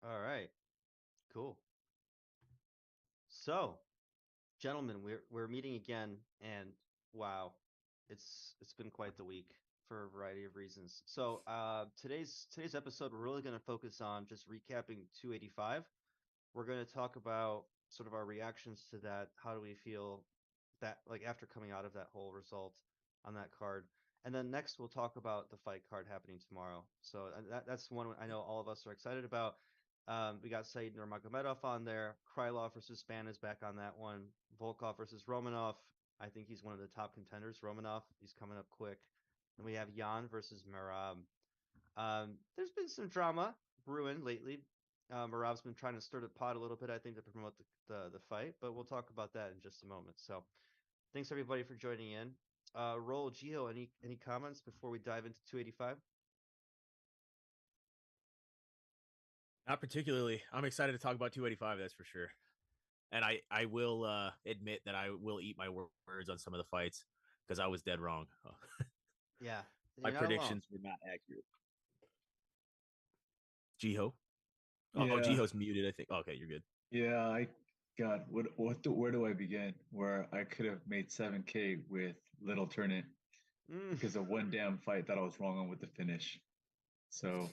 All right. Cool. So, gentlemen, we're meeting again, and wow, it's been quite the week for a variety of reasons. So, today's episode, we're really going to focus on just recapping 285. We're going to talk about sort of our reactions to that. How do we feel that like after coming out of that whole result on that card? And then next we'll talk about the fight card happening tomorrow. So that's one I know all of us are excited about. We got Said Nurmagomedov on there. Krylov versus Spann is back on that one. Volkov versus Romanov. I think he's one of the top contenders. Romanov, he's coming up quick. And we have Jan versus Merab. There's been some drama brewing lately. Merab's been trying to stir the pot a little bit, I think, to promote the fight, but we'll talk about that in just a moment. So, thanks everybody for joining in. Roll Gio, any comments before we dive into 285? Not particularly. I'm excited to talk about 285, that's for sure. And I will admit that I will eat my words on some of the fights because I was dead wrong. Yeah, My you're not alone. predictions were not accurate. Jiho? Oh, Yeah, Jiho's muted, I think. Okay, you're good. yeah. God, where do I begin? Where I could have made 7K with little turn in Mm, because of one damn fight that I was wrong on with the finish. So,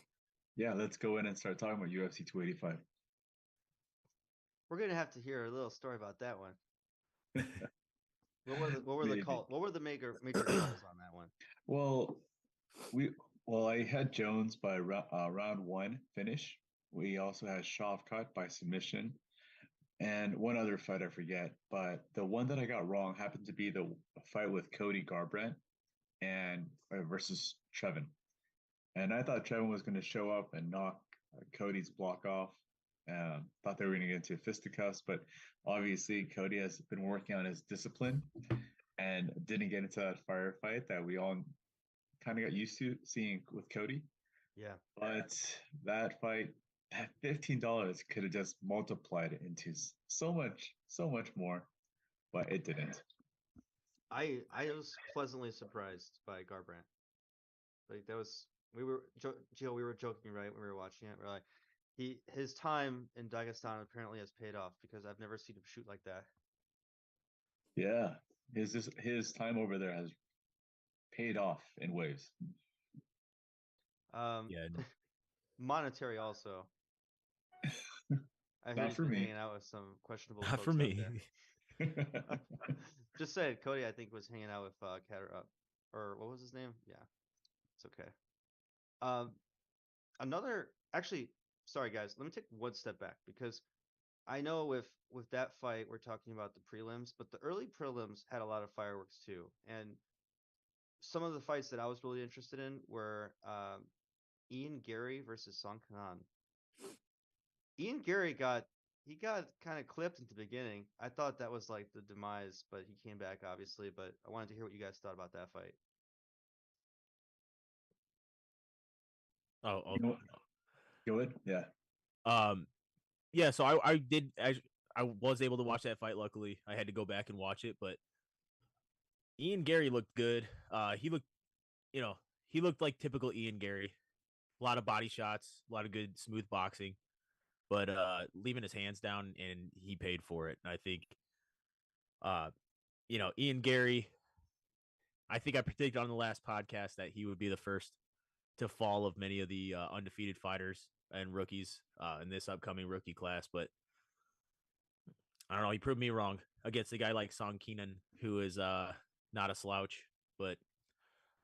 yeah, let's go in and start talking about UFC 285. we're gonna have to hear a little story about that one. What were the Maybe. call? What were the major calls on that one? Well, we I had Jones by round one finish. We also had Shavkat by submission, and one other fight I forget. But the one that I got wrong happened to be the fight with Cody Garbrandt and versus Trevin. And I thought Trevin was going to show up and knock Cody's block off. Thought they were going to get into fisticuffs, but obviously Cody has been working on his discipline and didn't get into that firefight that we all kind of got used to seeing with Cody. Yeah, But that fight, that $15 could have just multiplied it into so much more, but it didn't. I was pleasantly surprised by Garbrandt. Like that was Gio, we were joking right when we were watching it. We're like, his time in Dagestan apparently has paid off because I've never seen him shoot like that. Yeah, his time over there has paid off in waves. Um, Yeah, monetary also. I heard Not he's for been me. hanging out with some questionable not for folks out me. there. Just said Cody, I think, was hanging out with or what was his name? Yeah, it's okay. Um, another actually, sorry guys, let me take one step back because I know with that fight we're talking about the prelims, but the early prelims had a lot of fireworks too, and some of the fights that I was really interested in were Ian Gary versus Song Kanan. Ian Gary got kind of clipped at the beginning. I thought that was like the demise, but he came back obviously. But I wanted to hear what you guys thought about that fight. Oh, You know, go ahead. Yeah. yeah. So I did. I was able to watch that fight. Luckily, I had to go back and watch it, but Ian Gary looked good. He looked, you know, he looked like typical Ian Gary. A lot of body shots, a lot of good smooth boxing, but leaving his hands down, and he paid for it. I think, uh, Ian Gary. I think I predicted on the last podcast that he would be the first to fall of many of the undefeated fighters and rookies in this upcoming rookie class, but I don't know. He proved me wrong against a guy like Song Keenan, who is not a slouch, but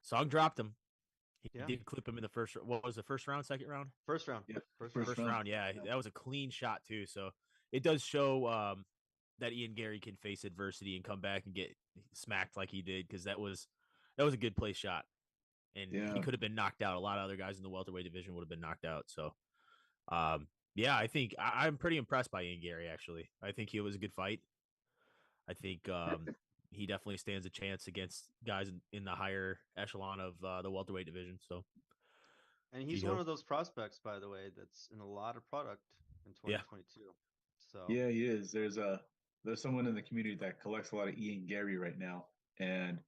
Song dropped him. He Yeah, did clip him in the first. What was the first round? Second round? first round, Yep. first round. First First round. round. Yeah, that was a clean shot too. So it does show that Ian Gary can face adversity and come back and get smacked like he did because that was a good place shot, and he Yeah. could have been knocked out. A lot of other guys in the welterweight division would have been knocked out. So yeah, I think I'm pretty impressed by Ian Gary. Actually, I think he was a good fight. I think he definitely stands a chance against guys in the higher echelon of the welterweight division. So, And he's one Jiho, of those prospects, by the way, that's in a lot of product in yeah, 2022. So Yeah, he is. There's someone in the community that collects a lot of Ian Gary right now, and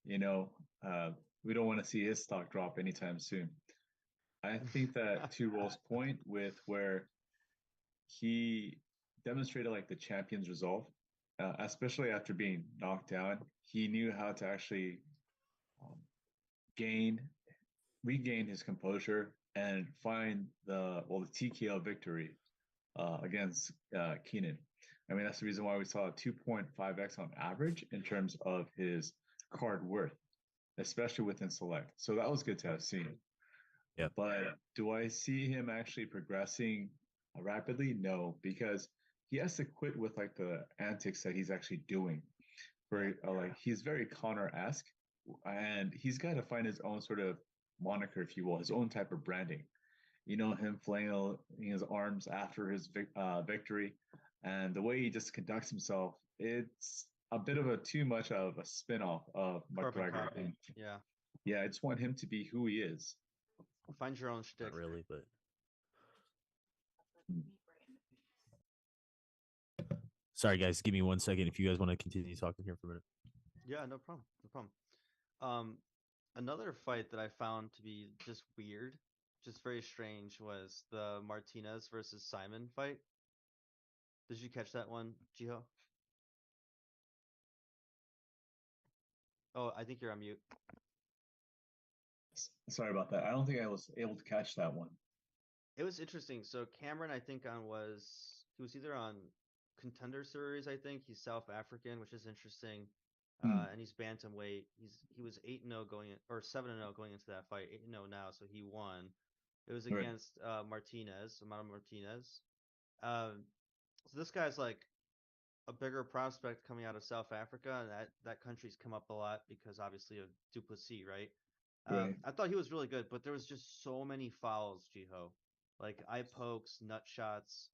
you know, uh, we don't want to see his stock drop anytime soon. I think that to Roll's point with where he demonstrated like the champion's resolve, especially after being knocked down. He knew how to actually um, gain, regain his composure and find the TKO victory against Keenan. I mean, that's the reason why we saw a 2.5x on average in terms of his card worth, especially within select. So that was good to have seen. Yeah. But do I see him actually progressing rapidly? No, because he has to quit with like the antics that he's actually doing. For like he's very Connor-esque, and he's got to find his own sort of moniker, if you will, his own type of branding. You know, him flailing his arms after his victory, and the way he just conducts himself, it's a bit of a too much of a spin-off of Carbon McGregor. copy. And Yeah. yeah, I just want him to be who he is. Find your own shtick. Not really, but sorry guys, give me 1 second if you guys want to continue talking here for a minute. Yeah, no problem. No problem. Another fight that I found to be just weird, just very strange, was the Martinez versus Simon fight. Did you catch that one, Jiho? Oh, I think you're on mute. Sorry about that. I don't think I was able to catch that one. It was interesting. So Cameron, I think he was either on Contender Series. I think he's South African, which is interesting. And he's bantamweight. He was 8-0 going in, or 7-0 going into that fight. 8-0 now, so he won. It was Right. against Martinez, Amado Martinez. So this guy's like a bigger prospect coming out of South Africa, and that country's come up a lot because obviously of Duplessis, right? Right. I thought he was really good, but there was just so many fouls, Jiho, like eye pokes, nut shots.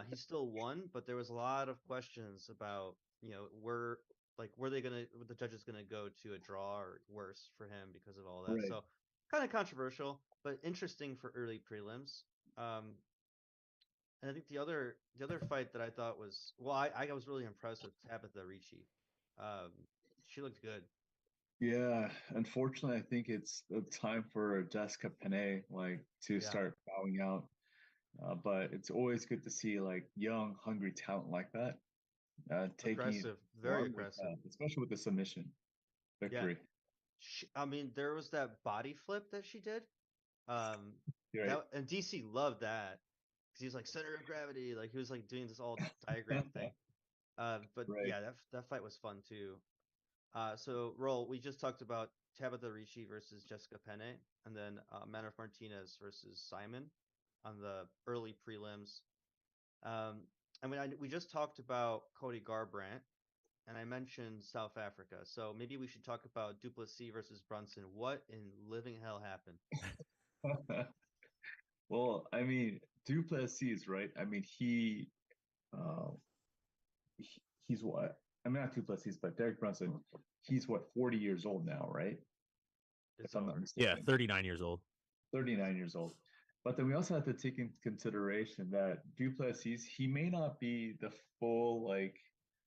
He still won, but there was a lot of questions about were the judges gonna go to a draw or worse for him because of all that. Right. So kind of controversial, but interesting for early prelims. And I think the other fight that I thought was I was really impressed with Tabitha Ricci. She looked good. Yeah, unfortunately, I think it's the time for Jessica Penne like to Yeah, start bowing out. But it's always good to see like young, hungry talent like that taking it aggressive, very on with, aggressive. especially with the submission Yeah, victory. I mean, there was that body flip that she did. Um, Right. and DC loved that because he was like center of gravity, like he was like doing this all diagram thing. But Right. yeah, that fight was fun too. So Roll, we just talked about Tabitha Ricci versus Jessica Penne, and then Manor Martinez versus Simon on the early prelims. I mean, we just talked about Cody Garbrandt, and I mentioned South Africa. So maybe we should talk about Duplessis versus Brunson. What in living hell happened? Well, I mean, Duplessis, right? I mean, uh, he's what? I mean, not Duplessis, but Derek Brunson. He's what, 40 years old now, right? It's If I'm not over. Yeah, mistaken. 39 years old. 39 years old. But then we also have to take into consideration that Duplessis, he may not be the full like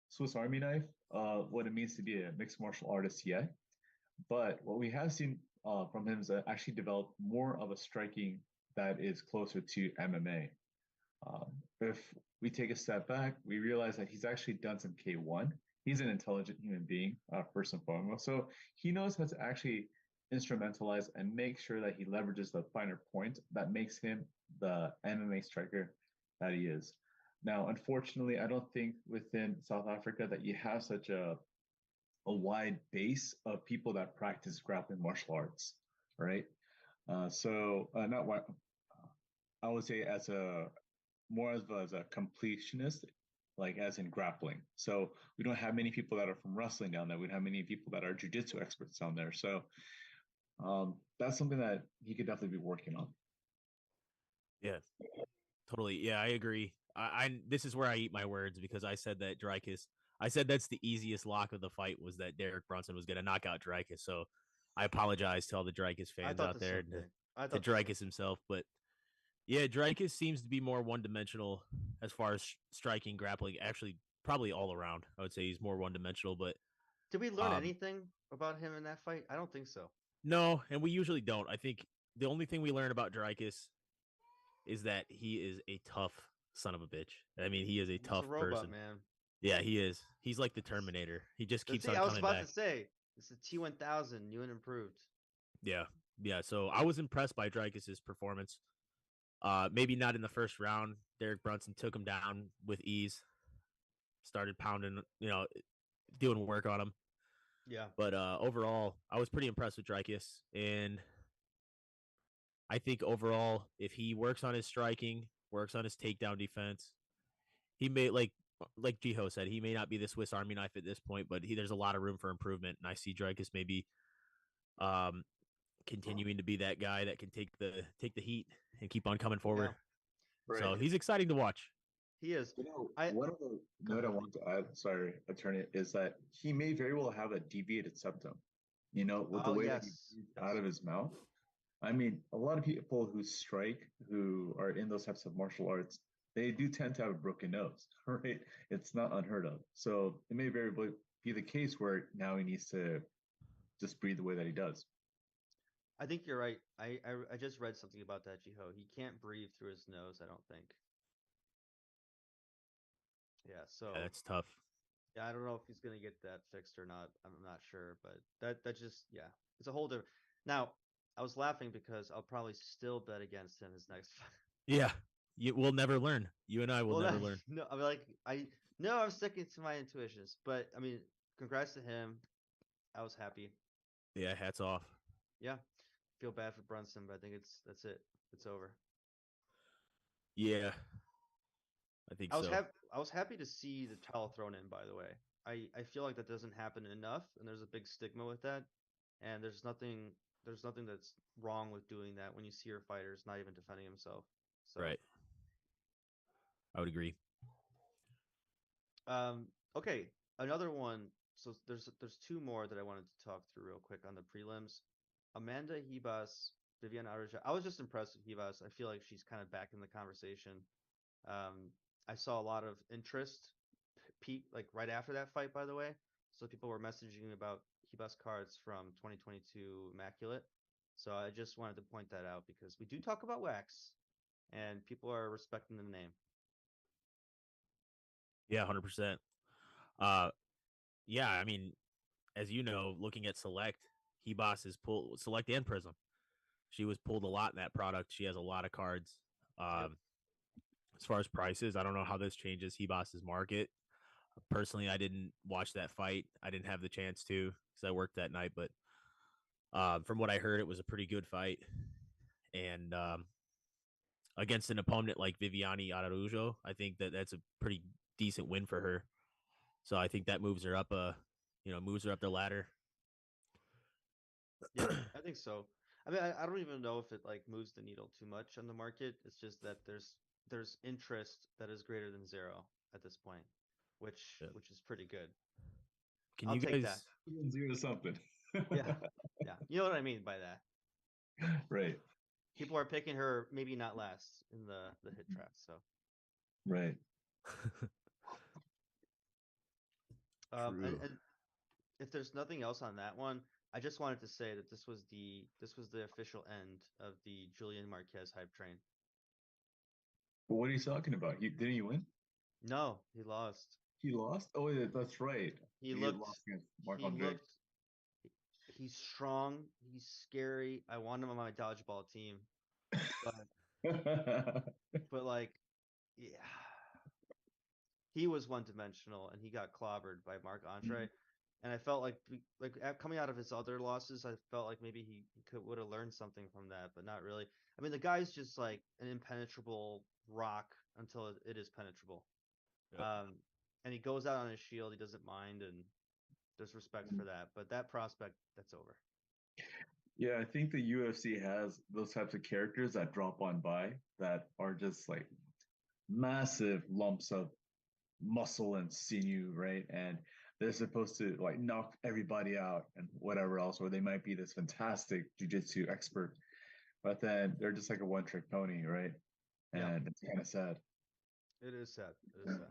Swiss Army knife, what it means to be a mixed martial artist yet. But what we have seen from him is actually develop more of a striking that is closer to MMA. If we take a step back, we realize that he's actually done some K1. He's an intelligent human being, first and foremost. So he knows how to actually instrumentalize and make sure that he leverages the finer point that makes him the MMA striker that he is. Now, unfortunately, I don't think within South Africa that you have such a wide base of people that practice grappling martial arts, right? Not what I would say as a more as a completionist, like as in grappling. So we don't have many people that are from wrestling down there. We don't have many people that are jujitsu experts down there. So that's something that he could definitely be working on. Yeah, totally. Yeah, I agree. I this is where I eat my words because I said that Dreykus. I said that's the easiest lock of the fight was that Derek Brunson was going to knock out Dreykus. So I apologize to all the Dreykus I fans thought out the there same and thing. I to thought the same. Dreykus himself. But yeah, Dreykus seems to be more one dimensional as far as striking, grappling. Actually, probably all around. I would say he's more one dimensional. But Did we learn um, anything about him in that fight? I don't think so. no, and we usually don't. I think the only thing we learn about Dreykus is that he is a tough son of a bitch. I mean, he is a He's a tough robot, person. man. Yeah, he is. He's like the Terminator. He just The keeps thing on I was coming about back. to say, it's the T1000, new and improved. Yeah, yeah. So I was impressed by Dreykus's performance. Maybe not in the first round. Derek Brunson took him down with ease. Started pounding, doing work on him. Yeah. But overall, I was pretty impressed with Dreykus, and I think overall, if he works on his striking, works on his takedown defense, he may like Jiho said, he may not be the Swiss Army knife at this point, but there's a lot of room for improvement, and I see Dreykus maybe um, continuing to be that guy that can take the heat and keep on coming forward. Yeah. So Right. he's exciting to watch. He is. You know, one of the Go note I ahead. want to add, sorry, attorney, is that he may very well have a deviated septum. With the Oh, way that he yes. breathes Yes. out of his mouth. I mean, a lot of people who strike, who are in those types of martial arts, they do tend to have a broken nose, right? It's not unheard of. So it may very well be the case where now he needs to just breathe the way that he does. I think you're right. I just read something about that, Jiho. He can't breathe through his nose, I don't think. Yeah, so Yeah, that's tough. yeah, I don't know if he's gonna get that fixed or not. I'm not sure, but that just it's a whole different. Now, I was laughing because I'll probably still bet against him his next fight. Yeah, we'll never learn. You and I will Well, never learn. no, I'm like no, I'm sticking to my intuitions, but I mean, congrats to him. I was happy. Yeah, hats off. Yeah, feel bad for Brunson, but I think that's it. It's over. Yeah, I think so. I was happy to see the towel thrown in, by the way. I feel like that doesn't happen enough, and there's a big stigma with that. And there's nothing that's wrong with doing that when you see your fighter's not even defending himself. So Right. I would agree. okay, another one. So there's two more that I wanted to talk through real quick on the prelims. Amanda Ribas, Viviana Araújo. I was just impressed with Ribas. I feel like she's kind of back in the conversation. I saw a lot of interest peak like right after that fight, by the way. So people were messaging about Ribas cards from 2022 Immaculate. So I just wanted to point that out because we do talk about wax, and people are respecting the name. Yeah, 100%. Uh, yeah. I mean, as you know, looking at Select, Hebos is pulled Select and Prism. She was pulled a lot in that product. She has a lot of cards. Yep. As far as prices, I don't know how this changes Hebos's market. Personally, I didn't watch that fight. I didn't have the chance to because I worked that night. But from what I heard, it was a pretty good fight. And against an opponent like Viviani Araújo, I think that's a pretty decent win for her. So I think that moves her up moves her up the ladder. Yeah, I think so. I mean, I don't even know if it like moves the needle too much on the market. It's just that there's interest that is greater than zero at this point, which Yeah. which is pretty good. Can I'll you take that. guys? 0 something. Yeah, yeah. You know what I mean by that. Right. People are picking her maybe not last in the hit track. So Right. True. and if there's nothing else on that one, I just wanted to say that this was the official end of the Julian Marquez hype train. But what are you talking about? Didn't he win? No, he lost. He lost? Oh, yeah, that's right. He He had looked lost against Mark he Andre. looked he's strong, he's scary. I want him on my dodgeball team. But but like yeah, he was one dimensional and he got clobbered by Marc Andre. And I felt like coming out of his other losses, I felt like maybe he would have learned something from that, but not really. I mean, the guy's just like an impenetrable rock until it is penetrable. Yep. And he goes out on his shield, he doesn't mind, and there's respect for that. But that prospect, that's over. Yeah, I think the UFC has those types of characters that drop on by that are just like massive lumps of muscle and sinew, right? And they're supposed to like knock everybody out and whatever else, or they might be this fantastic jujitsu expert, but then they're just like a one-trick pony, right? Yeah, And it's kind of sad. it is sad. It is sad.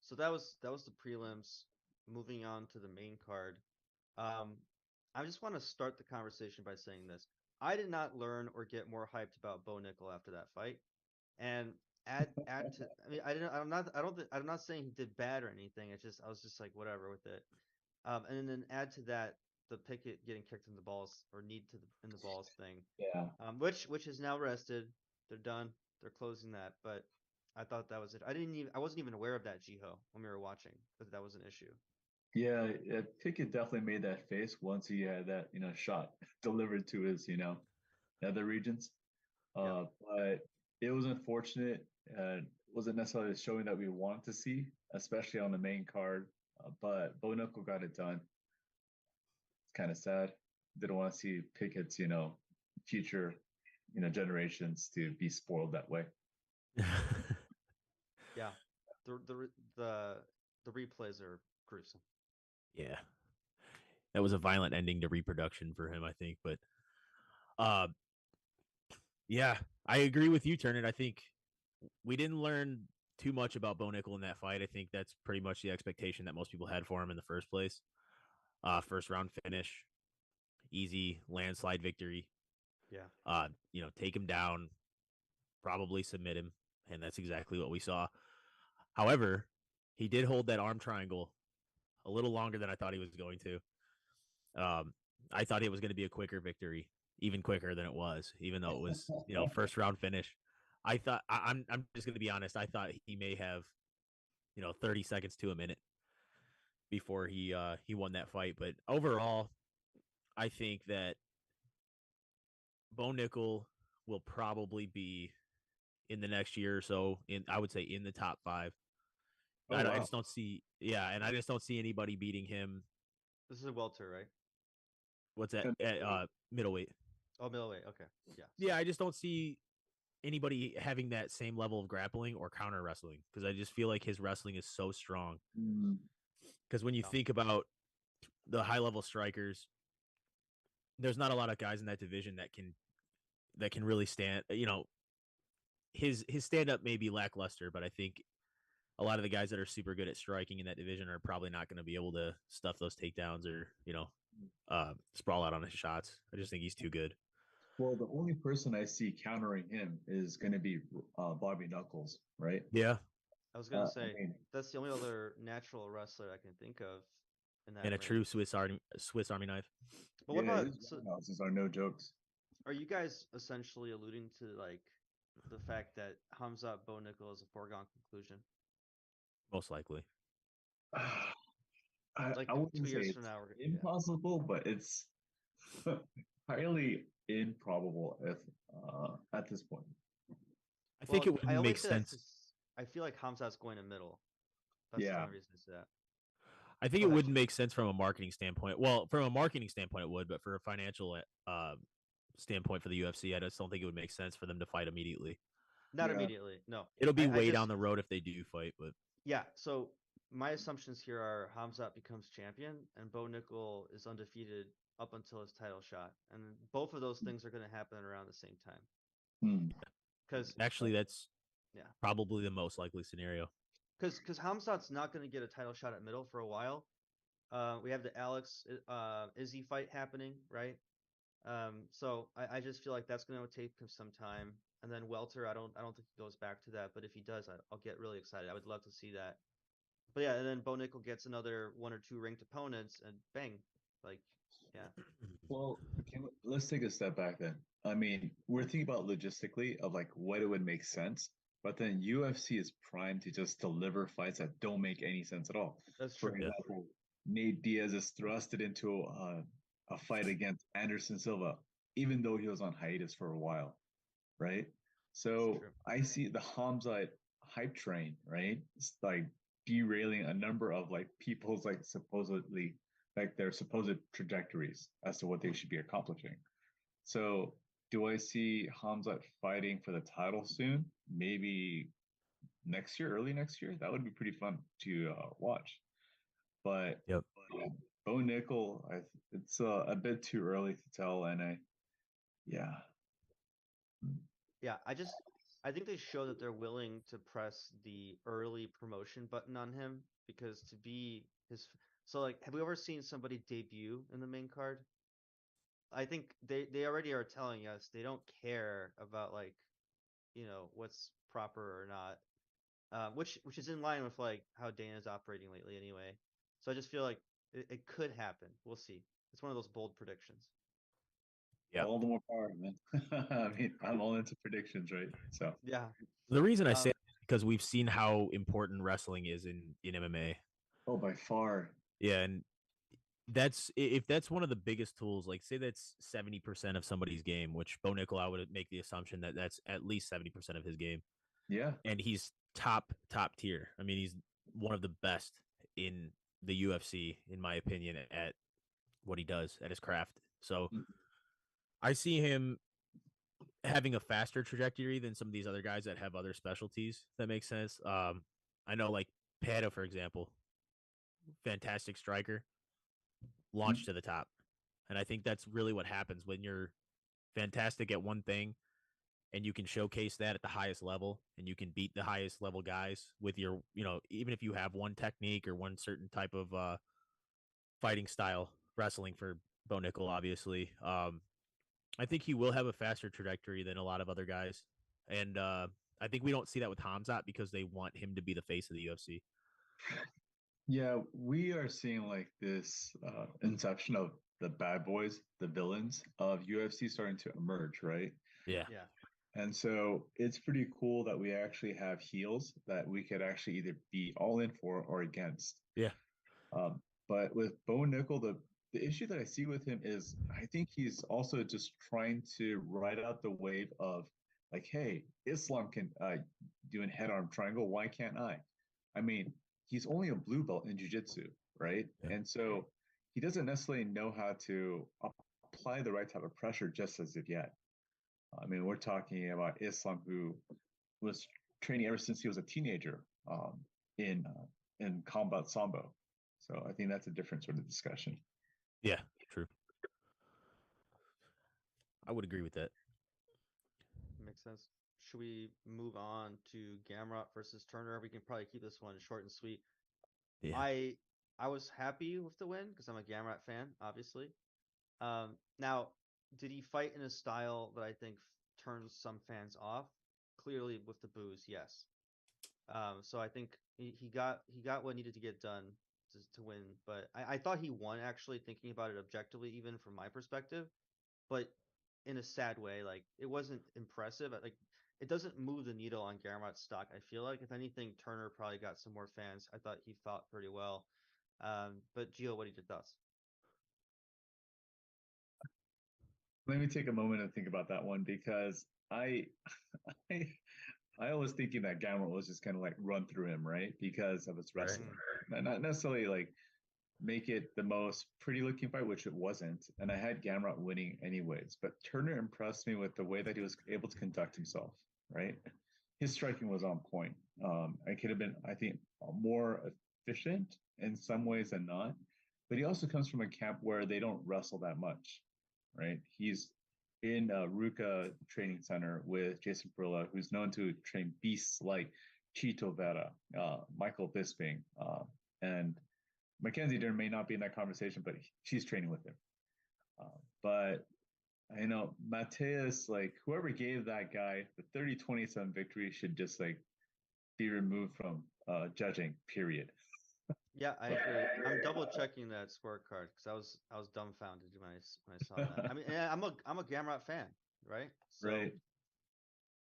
So that was the prelims. Moving on to the main card. Um, I just want to start the conversation by saying this. I did not learn or get more hyped about Bo Nickel after that fight. And add to. I mean, I didn't. I'm not. I don't. I'm not saying he did bad or anything. It's just I was just like whatever with it. And then add to that the Pickett getting kicked in the balls or need to in the balls thing, Yeah. which is now rested. They're done. They're closing that. But I thought that was it. I wasn't even aware of that Jiho when we were watching that was an issue. Yeah, Pickett definitely made that face once he had that, shot delivered to his, nether regions. Yep. But it was unfortunate. Wasn't necessarily showing that we wanted to see, especially on the main card. But Bo Knuckle got it done. It's kind of sad. Didn't want to see Pickett's, future, generations to be spoiled that way. Yeah. The replays are gruesome. Yeah, that was a violent ending to reproduction for him, I think. But uh, yeah, I agree with you, Turnit. I think we didn't learn too much about Bo Nickel in that fight. I think that's pretty much the expectation that most people had for him in the first place. First round finish, easy landslide victory. Yeah. Take him down, probably submit him, and that's exactly what we saw. However, he did hold that arm triangle a little longer than I thought he was going to. I thought it was going to be a quicker victory, even quicker than it was, even though it was, first round finish. I thought I'm just going to be honest. I thought he may have, 30 seconds to a minute before he won that fight. But overall, I think that Bo Nickel will probably be in the next year or so. I would say in the top 5. Oh, I wow. just don't see, and I just don't see anybody beating him. This is a welter, right? What's that? Middleweight. Oh, middleweight. Okay. Yeah. Yeah, I just don't see anybody having that same level of grappling or counter wrestling because I just feel like his wrestling is so strong. Mm. Because when you No. think about the high level strikers, there's not a lot of guys in that division that can really stand. His stand up may be lackluster, but I think a lot of the guys that are super good at striking in that division are probably not going to be able to stuff those takedowns or sprawl out on his shots. I just think he's too good. Well, the only person I see countering him is going to be Bobby Knuckles, right? Yeah, I was gonna say I mean, that's the only other natural wrestler I can think of in that and a range. true Swiss Army knife. But what yeah, about his so? roundhouses are no jokes. Are you guys essentially alluding to like the fact that Hamzat Bo Nickel is a foregone conclusion? Most likely. Like I two wouldn't say years from it's now, yeah. impossible, but it's highly improbable if at this point. I think Well, it I wouldn't only make say that sense. because I feel like Hamzat's going to middle. That's the Yeah. only reason I say that. I think Go it ahead. wouldn't make sense from a marketing standpoint. Well, from a marketing standpoint, it would, but for a financial standpoint for the UFC, I just don't think it would make sense for them to fight immediately. Not Yeah. immediately. No. It'll be I way just down the road if they do fight, but yeah. So my assumptions here are Hamzat becomes champion and Bo Nickel is undefeated up until his title shot, and both of those things are going to happen around the same time. Hmm. Because actually, that's yeah, probably the most likely scenario. because Hamzat's not going to get a title shot at middle for a while. We have the Alex Izzy fight happening, right? So I just feel like that's going to take some time. And then welter, I don't think he goes back to that. But if he does, I'll get really excited. I would love to see that. But yeah, and then Bo Nickel gets another 1 or 2 ranked opponents, and bang, like yeah, Well, let's take a step back then. I mean, we're thinking about logistically of like what it would make sense, but then UFC is primed to just deliver fights that don't make any sense at all. that's For true. Yeah. example, Nate Diaz is thrusted into a fight against Anderson Silva, even though he was on hiatus for a while, right? That's So true. I see the Hamzat hype train, right? It's like derailing a number of like people's like supposedly like their supposed trajectories as to what they should be accomplishing. So do I see Hamzat fighting for the title soon? Maybe next year, early next year. That would be pretty fun to watch. But Yep. yeah, Bo Nickel, it's a bit too early to tell, and yeah. Yeah, I think they show that they're willing to press the early promotion button on him because to be his so like have we ever seen somebody debut in the main card? I think they already are telling us they don't care about like what's proper or not, which is in line with like how Dana's operating lately anyway. So I just feel like it could happen. We'll see. It's one of those bold predictions. Yeah. All the more power, man. I mean, I'm all into predictions, right? So Yeah. The reason I say Um, that is because we've seen how important wrestling is in MMA. oh, by far. Yeah, and if that's one of the biggest tools, like say that's 70% of somebody's game, which Bo Nickel, I would make the assumption that that's at least 70% of his game, Yeah. and he's top tier. I mean, he's one of the best in the UFC, in my opinion, at what he does at his craft. So Mm. I see him having a faster trajectory than some of these other guys that have other specialties. If that makes sense. I know like Pata, for example, fantastic striker, launched to the top. And I think that's really what happens when you're fantastic at one thing and you can showcase that at the highest level and you can beat the highest level guys with your, even if you have one technique or one certain type of fighting style, wrestling for Bo Nickel, obviously. I think he will have a faster trajectory than a lot of other guys. And I think we don't see that with Hamzat because they want him to be the face of the UFC. Yeah, we are seeing like this inception of the bad boys, the villains of UFC starting to emerge, right? Yeah. yeah. And so it's pretty cool that we actually have heels that we could actually either be all in for or against. Yeah. But with Bo Nickel, the issue that I see with him is I think he's also just trying to ride out the wave of like, hey, Islam can do a head arm triangle. Why can't I? I mean, he's only a blue belt in jiu-jitsu, right? Yeah. And so he doesn't necessarily know how to apply the right type of pressure just as of yet. I mean, we're talking about Islam, who was training ever since he was a teenager in combat sambo. So I think that's a different sort of discussion. Yeah. True. I would agree with that. Makes sense. Should we move on to Gamrot versus Turner? We can probably keep this one short and sweet. Yeah. I was happy with the win because I'm a Gamrot fan, obviously. Now, did he fight in a style that I think turns some fans off? Clearly, with the booze, yes. So I think he got what needed to get done to win. But I thought he won actually, thinking about it objectively, even from my perspective. But in a sad way, like it wasn't impressive. Like it doesn't move the needle on Garamot's stock. I feel like if anything, Turner probably got some more fans. I thought he fought pretty well. But Gio, what are your thoughts? Let me take a moment and think about that one because I, I was thinking that Gamrot was just kind of like run through him, right? Because of his wrestling, not necessarily like make it the most pretty looking fight, which it wasn't. And I had Gamrot winning anyways, but Turner impressed me with the way that he was able to conduct himself, right? His striking was on point. I could have been, I think, more efficient in some ways than not. But he also comes from a camp where they don't wrestle that much, right? He's in Ruka Training Center with Jason Perilla, who's known to train beasts like Chito Vera, Michael Bisping, and Mackenzie Dern may not be in that conversation, but she's training with him. But I know Mateus, like whoever gave that guy the 30-27 victory should just like be removed from judging, period. Yeah, I agree. I'm double checking that scorecard because I was dumbfounded when I saw that. I mean, I'm a Gamrot fan, right? So Right.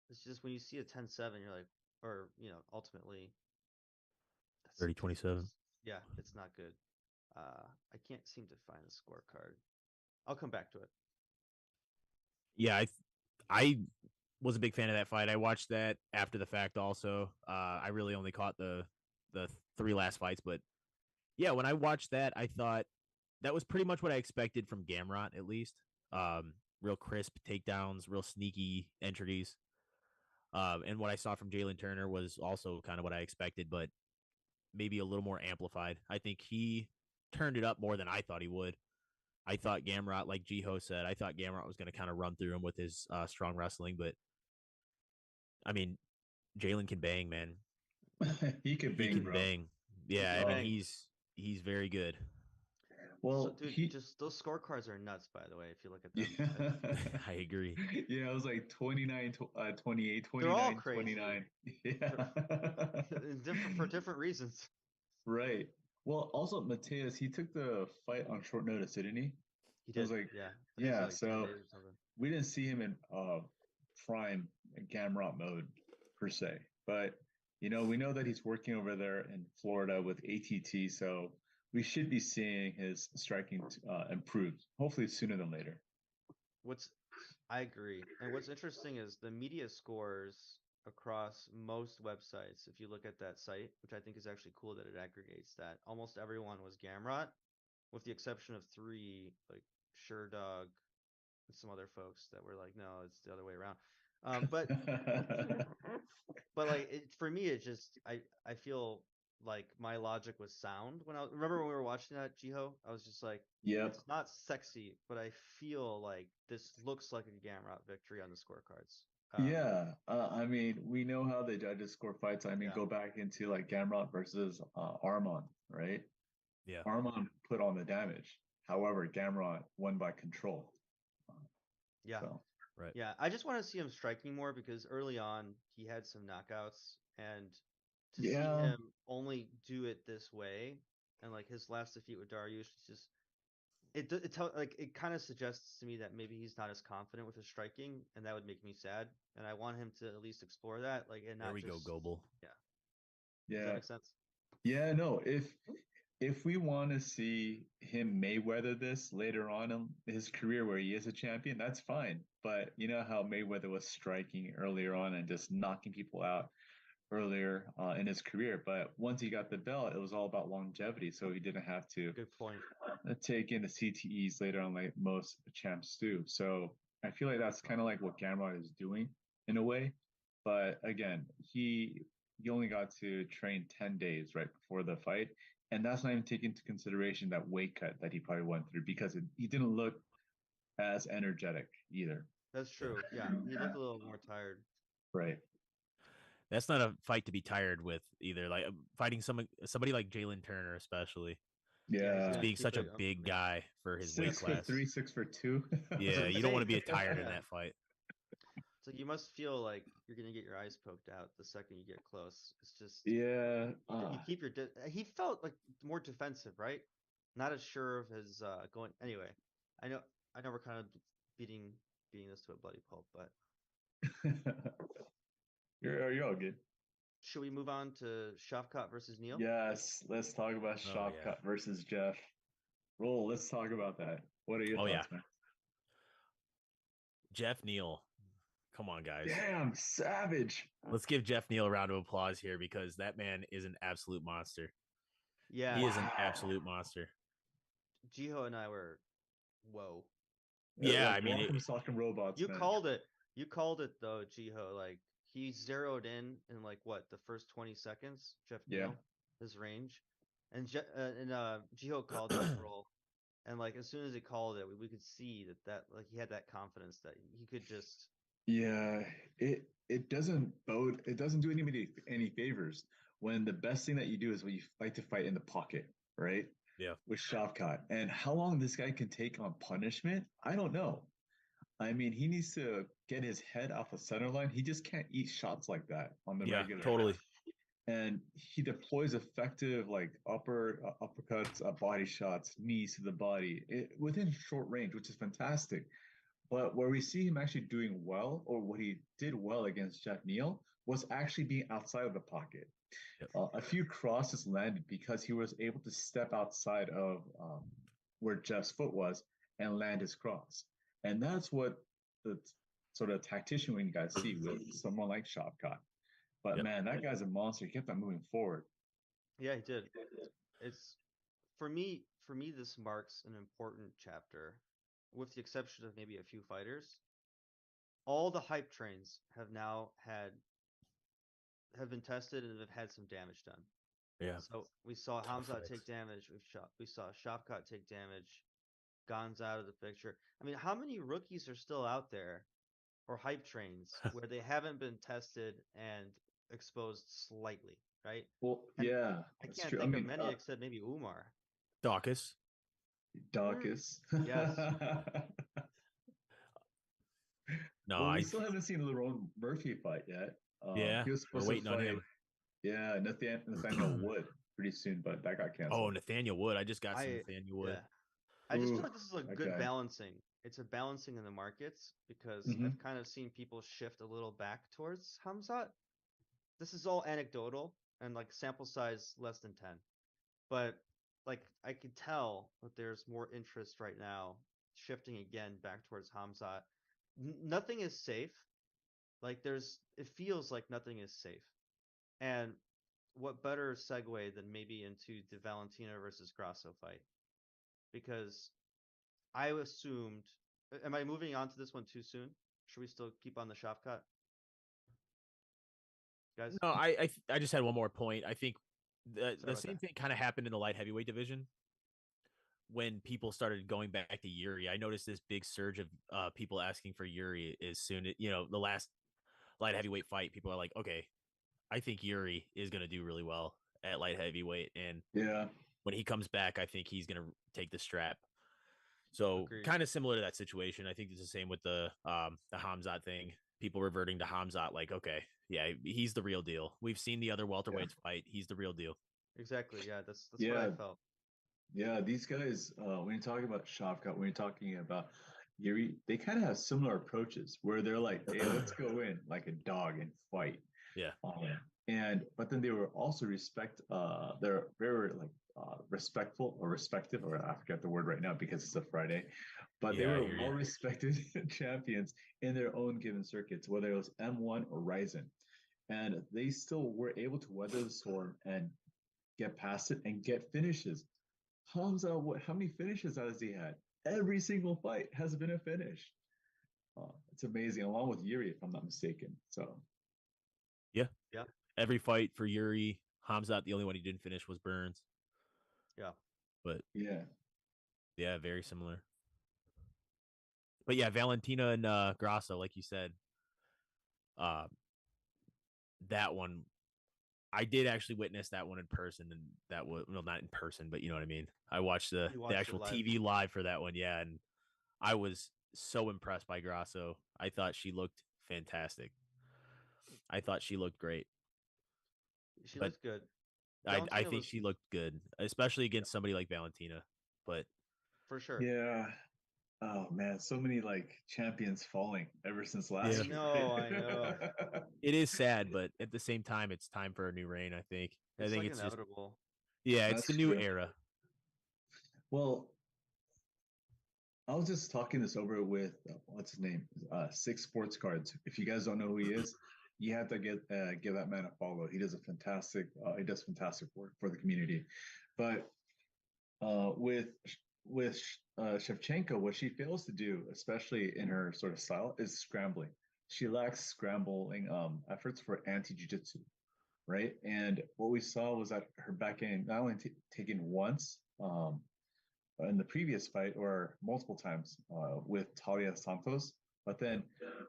it's just when you see a 10-7, you're like, or ultimately, 30-27. Yeah, it's not good. I can't seem to find the scorecard. I'll come back to it. Yeah, I was a big fan of that fight. I watched that after the fact also. I really only caught the three last fights, but yeah, when I watched that, I thought that was pretty much what I expected from Gamrot, at least. Real crisp takedowns, real sneaky entries. And what I saw from Jalen Turner was also kind of what I expected, but maybe a little more amplified. I think he turned it up more than I thought he would. I thought Gamrot, like Jiho said, I thought Gamrot was going to kind of run through him with his strong wrestling, but I mean, Jalen can bang, man. He could bang, He can bro. bang. Yeah, can I mean, bang. he's very good. Well, dude, he just those scorecards are nuts, by the way, if you look at them. yeah. I agree. Yeah, it was like 29, 28, They're all 29, crazy 29. Yeah. for different reasons. Right. Well, also Mateus, he took the fight on short notice, didn't he? He It was did, like, yeah. I think it was yeah, like 10 so days or something. we didn't see him in prime Gamrot mode per se. But we know that he's working over there in Florida with ATT, so we should be seeing his striking improve, hopefully sooner than later. I agree. And what's interesting is the media scores across most websites. If you look at that site, which I think is actually cool that it aggregates that, almost everyone was Gamrot, with the exception of 3, like Sherdog and some other folks that were like, no, it's the other way around. But like for me, it just I feel like my logic was sound when remember when we were watching that, Jiho. I was just like, Yep. it's not sexy, but I feel like this looks like a Gamrot victory on the scorecards. Yeah, I mean, we know how the judges score fights. I mean, Yeah, go back into like Gamrot versus Armon, right? Yeah. Armon put on the damage. However, Gamrot won by control. Uh, yeah, So, Right. yeah. I just want to see him striking more because early on he had some knockouts, and to see yeah, him only do it this way, and like his last defeat with Dariush, it's just it kind of suggests to me that maybe he's not as confident with his striking, and that would make me sad. And I want him to at least explore that, like, and There not we go, just Goebel. yeah. Does that yeah, make sense? yeah. No, if we want to see him Mayweather this later on in his career where he is a champion, that's fine. But you know how Mayweather was striking earlier on and just knocking people out earlier in his career. But once he got the belt, it was all about longevity. So he didn't have to Good point. take in the CTEs later on, like most champs do. So I feel like that's kind of like what Gamrot is doing in a way. But again, he only got to train 10 days right before the fight. And that's not even taking into consideration that weight cut that he probably went through because he didn't look as energetic either. That's Yeah. true. Yeah, he looked a little more tired. Right. That's not a fight to be tired with either. Like fighting somebody like Jalen Turner, especially. Yeah, he's Just Yeah. gonna being keep such a it up for big me. guy for his weight Six foot class. three, 6'2". I was Yeah, gonna you don't want say, to be tired in yeah. that fight. So you must feel like you're gonna get your eyes poked out the second you get close. It's just Yeah. you keep your. He felt like more defensive, right? Not as sure of his going. Anyway, I know I know we're kind of beating this to a bloody pulp, but You're all good. should we move on to Shavkat versus Neil? Yes, let's talk about Oh yeah. Shavkat versus Jeff. Roll, let's talk about that. What are your Oh yeah. thoughts, man? Jeff Neal. Come on, guys. Damn, savage. Let's give Jeff Neal a round of applause here because that man is an absolute monster. Yeah, He is an Wow. absolute monster. Jiho and I were, whoa. Yeah, Like I mean, welcome talking robots, You man. called it. You called it though, Jiho. Like he zeroed in like what the first 20 seconds. Jeff Yeah. Neal, his range, and Jiho called that roll, and like as soon as he called it, we could see that like he had that confidence that he could just. Yeah, it doesn't do anybody any favors when the best thing that you do is when you like to fight in the pocket, right? yeah. With Shavkat. And how long this guy can take on punishment, I don't know. I mean, he needs to get his head off the center line. He just can't eat shots like that on the Yeah, regular. totally. And he deploys effective like uppercuts, body shots, knees to the body within short range, which is fantastic. But where we see him actually doing well, or what he did well against Jeff Neal, was actually being outside of the pocket. Yep. A few crosses landed because he was able to step outside of where Jeff's foot was and land his cross. And that's what the sort of tactician we guys see with someone like Shavkat. But Yep. man, that guy's a monster. He kept on moving forward. Yeah, he did. It's for me. For me, this marks an important chapter, with the exception of maybe a few fighters. All the hype trains have been tested and have had some damage done. Yeah. So we saw Hamza fights. take damage. We saw Shavkat take damage. Gon's out of the picture. I mean, how many rookies are still out there or hype trains where they haven't been tested and exposed slightly, right? Well, And yeah, I that's can't true. I think of mean, many except maybe Umar. Dawkins. Dawkins. Yes. No, Well, we I still haven't seen the Ron Murphy fight yet. yeah, He was we're supposed to waiting on fight, him. yeah, Nathaniel Wood pretty soon, but that got Oh, canceled. Nathaniel Wood. I just got some I Nathaniel Wood. yeah. I just Ooh, feel like this is a good okay. balancing. It's a balancing in the markets because Hmm. I've kind of seen people shift a little back towards Hamzat. This is all anecdotal and like sample size less than 10. But like I could tell that there's more interest right now shifting again back towards Hamzat. Nothing is safe. Like it feels like nothing is safe. And what better segue than maybe into the Valentina versus Grasso fight? Because I assumed, am I moving on to this one too soon? Should we still keep on the shop cut, guys? No, I just had one more point. I think Sorry the about same that. thing kind of happened in the light heavyweight division when people started going back to Yuri. I noticed this big surge of people asking for Yuri as soon as, the last light heavyweight fight. People are like, okay, I think Yuri is going to do really well at light heavyweight. And Yeah. when he comes back, I think he's going to take the strap. So Agreed. kind of similar to that situation. I think it's the same with the Hamzat thing. People reverting to Hamzat, like, okay, yeah, he's the real deal. We've seen the other Yeah. welterweights fight. He's the real deal. Exactly. Yeah, that's what I Yeah. felt. Yeah. These guys, when you're talking about Shavkat, when you're talking about Yuri, they kind of have similar approaches where they're like, hey, let's go in like a dog and fight. Yeah. But then they were also they're very like respectful or respected, or I forget the word right now because it's a Friday, but they Yeah, I were hear well you. respected champions in their own given circuits, whether it was M1 or Ryzen. And they still were able to weather the storm and get past it and get finishes. Hamza, how many finishes has he had? Every single fight has been a finish. It's amazing, along with Yuri, if I'm not mistaken. So, Yeah. Yeah. Every fight for Yuri, Hamzat, the only one he didn't finish was Burns. Yeah. But yeah. yeah, very similar. But yeah, Valentina and Grasso, like you said, uh, that one I did actually witness that one in person, and that was well, not in person, but you know what I mean. I watched You the watched it actual live. TV live for that one, yeah, and I was so impressed by Grasso. I thought she looked fantastic. I thought she looked great, She but looked good. I Valentina think was she looked good, especially against somebody like Valentina. But for sure. Yeah. Oh man, so many like champions falling ever since yeah, last year, I know. right? it is sad, but at the same time, it's time for a new reign. I It's think like it's just inevitable. yeah, it's the That's new true. era. Well, I was just talking this over with what's his name, Six Sports Cards. If you guys don't know who he is, you have to give that man a follow. He does fantastic work for the community. But with Shevchenko, what she fails to do, especially in her sort of style, is scrambling. She lacks scrambling efforts for anti-jiu-jitsu, right? And what we saw was that her backhand not only taken once in the previous fight or multiple times with Talia Santos, but then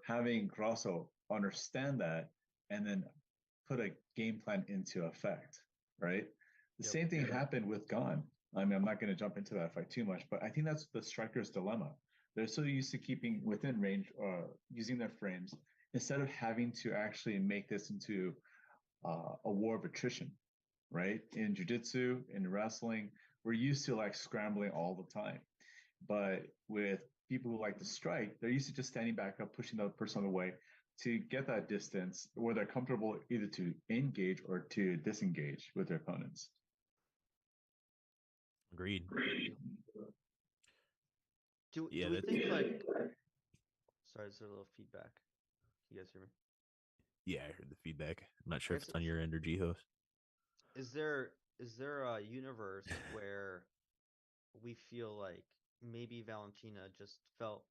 having Grosso understand that and then put a game plan into effect, right? The Yep. same thing happened with Gon. I mean, I'm not going to jump into that fight too much, but I think that's the striker's dilemma. They're so used to keeping within range, using their frames, instead of having to actually make this into a war of attrition, right? In jiu-jitsu, in wrestling, we're used to like scrambling all the time. But with people who like to strike, they're used to just standing back up, pushing the other person away to get that distance where they're comfortable either to engage or to disengage with their opponents. Agreed. Do Yeah, we that's think like sorry, there's a little feedback. Can you guys hear me? yeah. I heard the feedback. I'm not I sure if guess it's on your end or G host. is there a universe where we feel like maybe Valentina just felt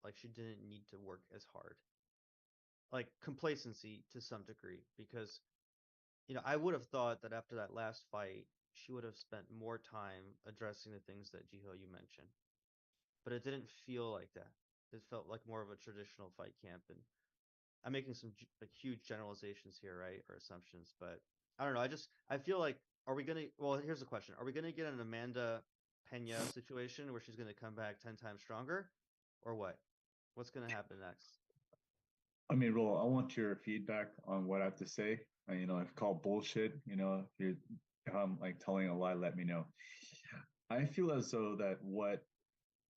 like she didn't need to work as hard? Like complacency to some degree because I would have thought that after that last fight, she would have spent more time addressing the things that Jiho you mentioned. But it didn't feel like that. It felt like more of a traditional fight camp, and I'm making some like huge generalizations here, right, or assumptions, but I don't know. I feel like are we gonna? Well, here's the question: are we gonna get an Amanda Pena situation where she's going to come back 10 times stronger, or what? What's going to happen next? I mean, Roll, I want your feedback on what I have to say. If called bullshit, if I'm like telling a lie, let me know. I feel as though that what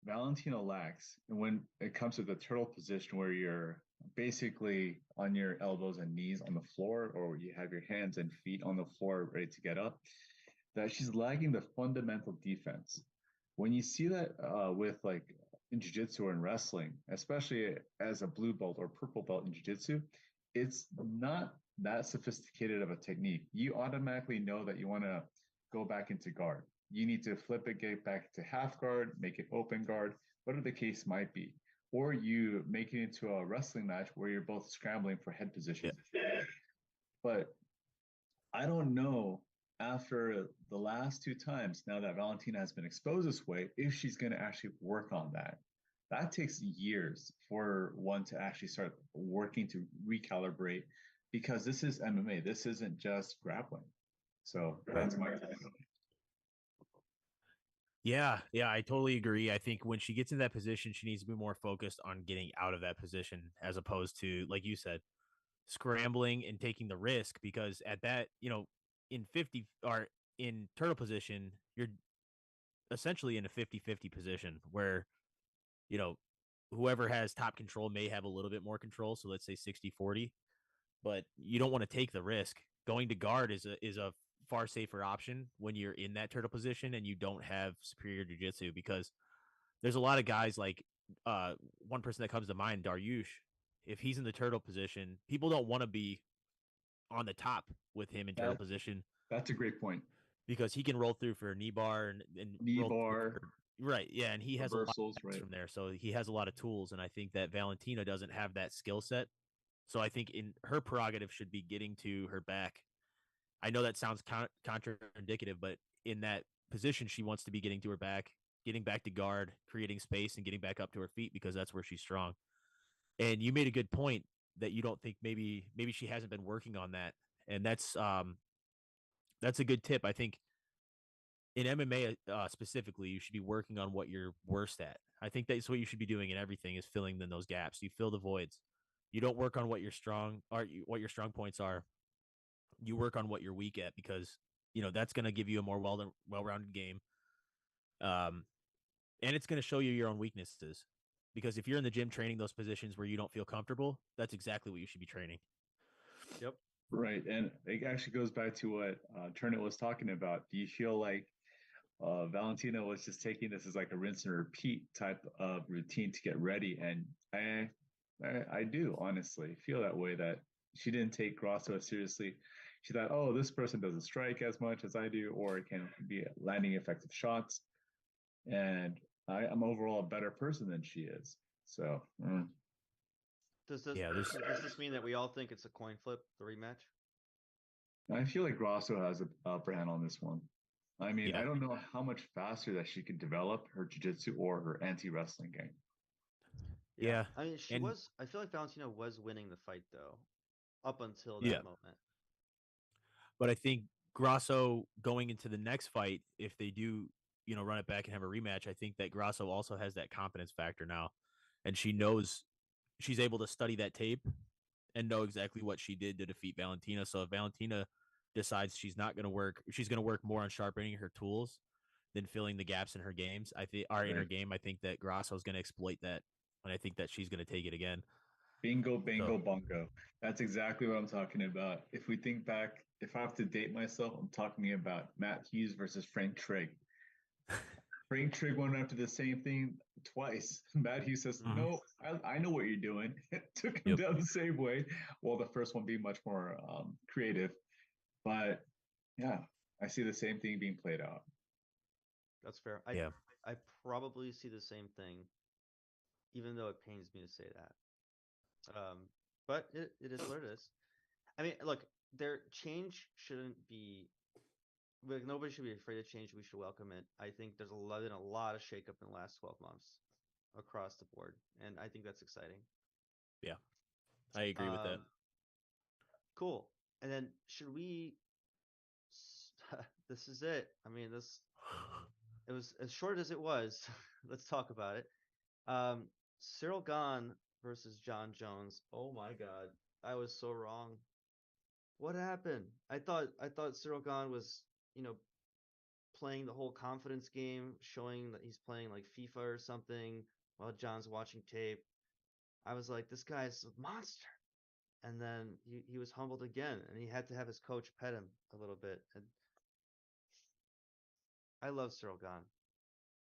Valentina lacks, and when it comes to the turtle position where you're basically on your elbows and knees on the floor, or you have your hands and feet on the floor ready to get up, that she's lagging the fundamental defense. When you see that with like in jiu-jitsu or in wrestling, especially as a blue belt or purple belt in jiu-jitsu, it's not that sophisticated of a technique. You automatically know that you want to go back into guard. You need to flip it, get back to half guard, make it open guard, whatever the case might be. Or you make it into a wrestling match where you're both scrambling for head position. Yeah. But I don't know after the last two times, now that Valentina has been exposed this way, if she's going to actually work on that. That takes years for one to actually start working to recalibrate, because this is MMA. This isn't just grappling. So that's my opinion. Yeah, I totally agree. I think when she gets in that position, she needs to be more focused on getting out of that position as opposed to, like you said, scrambling and taking the risk, because at that, in 50 or in turtle position, you're essentially in a 50-50 position where, you know, whoever has top control may have a little bit more control. So let's say 60-40, but you don't want to take the risk. Going to guard is a far safer option when you're in that turtle position and you don't have superior jiu-jitsu, because there's a lot of guys like one person that comes to mind, Daryush. If he's in the turtle position, people don't want to be on the top with him in turtle position. That's a great point. Because he can roll through for a knee bar and knee bar. Right. Yeah. And he has a lot right. from there. So he has a lot of tools. And I think that Valentina doesn't have that skill set. So I think in her prerogative should be getting to her back. I know that sounds contraindicative, but in that position, she wants to be getting to her back, getting back to guard, creating space, and getting back up to her feet, because that's where she's strong. And you made a good point that you don't think maybe she hasn't been working on that. And that's a good tip. I think in MMA specifically, you should be working on what you're worst at. I think that's what you should be doing in everything, is filling in those gaps. You fill the voids. You don't work on what your strong what your strong points are. You work on what you're weak at, because that's going to give you a more well-rounded game. And it's going to show you your own weaknesses, because if you're in the gym training those positions where you don't feel comfortable, that's exactly what you should be training. Yep. Right. And it actually goes back to what Turnit was talking about. Do you feel like Valentina was just taking this as like a rinse and repeat type of routine to get ready? And I do honestly feel that way, that she didn't take Grasso as seriously. She thought, oh, this person doesn't strike as much as I do, or can be landing effective shots. And I'm overall a better person than she is. So does this mean that we all think it's a coin flip, the rematch? I feel like Grasso has an upper hand on this one. I mean, I don't know how much faster that she can develop her jiu-jitsu or her anti-wrestling game. Yeah. I mean, I feel like Valentina was winning the fight, though, up until that moment. But I think Grasso going into the next fight, if they do, run it back and have a rematch, I think that Grasso also has that confidence factor now. And she knows she's able to study that tape and know exactly what she did to defeat Valentina. So if Valentina decides she's not going to work, she's going to work more on sharpening her tools than filling the gaps in her games. In her game, I think that Grasso is going to exploit that. And I think that she's going to take it again. Bingo, bango, bongo. That's exactly what I'm talking about. If we think back, if I have to date myself, I'm talking about Matt Hughes versus Frank Trigg. Frank Trigg went after the same thing twice. Matt Hughes says, no, I know what you're doing. Took him down the same way. Well, the first one being much more creative. But yeah, I see the same thing being played out. That's fair. I probably see the same thing, even though it pains me to say that. But it is what it is. I mean, look, their change shouldn't be. Like, nobody should be afraid of change. We should welcome it. I think there's been a lot of shakeup in the last 12 months across the board, and I think that's exciting. Yeah, I agree with that. Cool. And then should we? This is it. I mean, it was as short as it was. Let's talk about it. Um, Cyril Gahn versus John Jones. Oh my God, I was so wrong. What happened? I thought Cyril Gahn was, you know, playing the whole confidence game, showing that he's playing like FIFA or something while John's watching tape. I was like, this guy's a monster. And then he was humbled again, and he had to have his coach pet him a little bit. And I love Cyril Gahn,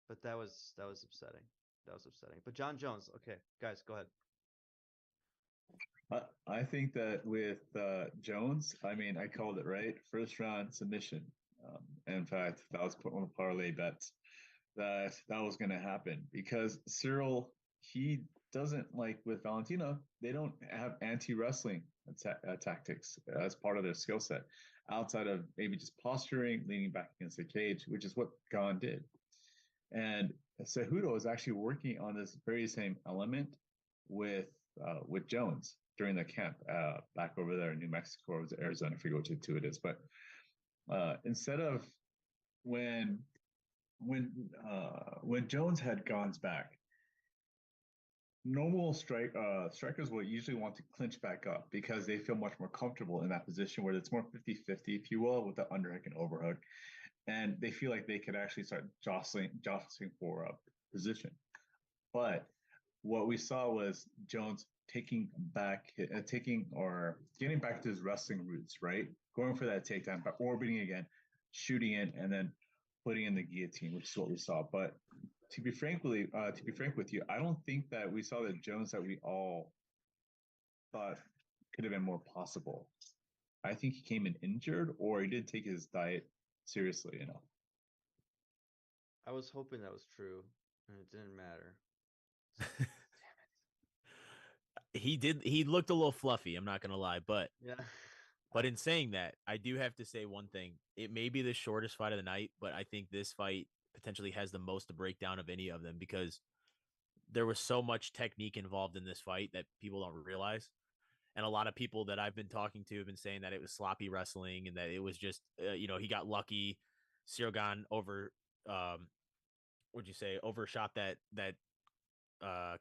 but that was upsetting. That was upsetting. But John Jones, okay, guys, go ahead. I think that with Jones, I mean, I called it right. First round submission. In fact, that was one of the parlay bets that was going to happen because Cyril, he doesn't like with Valentina, they don't have anti wrestling tactics as part of their skill set outside of maybe just posturing, leaning back against the cage, which is what Gon did. And Cejudo is actually working on this very same element with Jones during the camp back over there in New Mexico or Arizona. I forget which two it is, but instead of when when Jones had Gon's back, normal strikers will usually want to clinch back up because they feel much more comfortable in that position where it's more 50-50, if you will, with the underhook and overhook. And they feel like they could actually start jostling for a position. But what we saw was Jones taking or getting back to his wrestling roots, right? Going for that takedown, but orbiting again, shooting in, and then putting in the guillotine, which is what we saw. But to be frank with you, I don't think that we saw the Jones that we all thought could have been more possible. I think he came in injured, or he did take his diet seriously enough. I was hoping that was true, and it didn't matter. He looked a little fluffy, I'm not gonna lie, but Yeah. in saying that, I do have to say one thing. It may be the shortest fight of the night, but I think this fight potentially has the most to break down of any of them because there was so much technique involved in this fight that people don't realize. And a lot of people that I've been talking to have been saying that it was sloppy wrestling and that it was just, he got lucky. Sirgan overshot that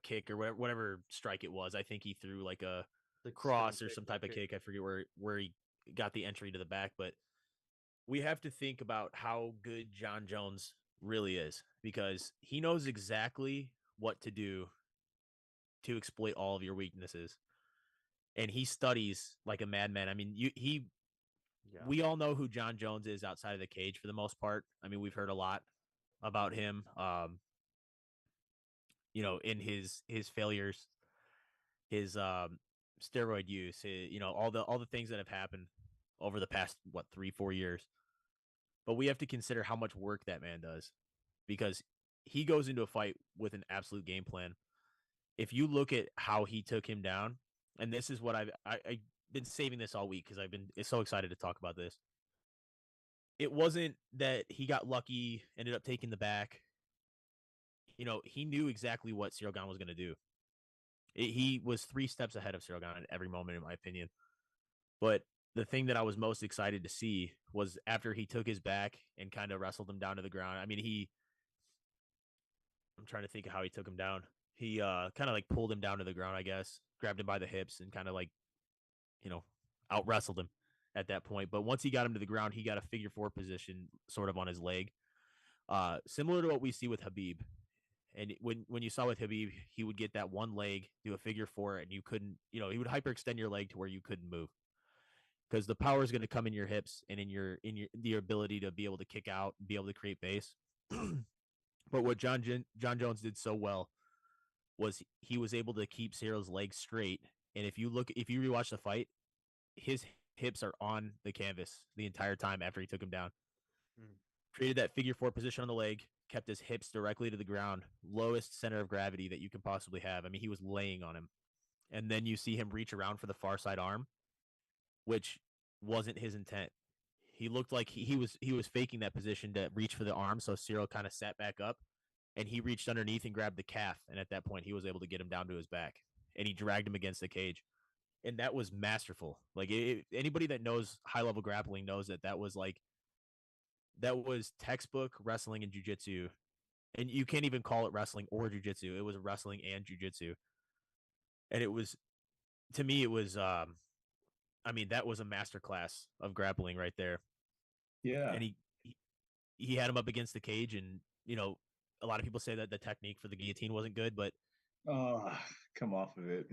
kick or whatever strike it was. I think he threw like a The cross spin or some kick, type of kick. I forget where he got the entry to the back, but we have to think about how good John Jones really is because he knows exactly what to do to exploit all of your weaknesses. And he studies like a madman. I mean, Yeah. we all know who John Jones is outside of the cage for the most part. I mean, we've heard a lot about him. In his failures, his steroid use, all the things that have happened over the past 3-4 years. But we have to consider how much work that man does because he goes into a fight with an absolute game plan. If you look at how he took him down, and this is what I've been saving this all week because I've been so excited to talk about this. It wasn't that he got lucky, ended up taking the back. He knew exactly what Cyril Gane was going to do. He was 3 steps ahead of Cyril Gane at every moment, in my opinion. But the thing that I was most excited to see was after he took his back and kind of wrestled him down to the ground. I mean, I'm trying to think of how he took him down. He kind of like pulled him down to the ground, I guess, grabbed him by the hips and kind of like, out wrestled him at that point. But once he got him to the ground, he got a figure 4 position sort of on his leg. Similar to what we see with Habib. And when you saw with Habib, he would get that one leg, do a figure 4, and you couldn't, he would hyperextend your leg to where you couldn't move. Because the power is going to come in your hips and in your ability to be able to kick out, be able to create base. But what John Jones did so well was he was able to keep Cyril's legs straight. And if you rewatch the fight, his hips are on the canvas the entire time after he took him down. Mm. Created that figure 4 position on the leg, kept his hips directly to the ground, lowest center of gravity that you can possibly have. I mean, he was laying on him. And then you see him reach around for the far side arm, which wasn't his intent. He looked like he was faking that position to reach for the arm, so Cyril kind of sat back up, and he reached underneath and grabbed the calf, and at that point he was able to get him down to his back, and he dragged him against the cage, and that was masterful. Like anybody that knows high level grappling knows that was like that was textbook wrestling and jiu-jitsu. And you can't even call it wrestling or jiu-jitsu. It was wrestling and jiu-jitsu. And it was, to me, it was, I mean, that was a masterclass of grappling right there. Yeah. And he had him up against the cage, and a lot of people say that the technique for the guillotine wasn't good, but Oh, come off of it.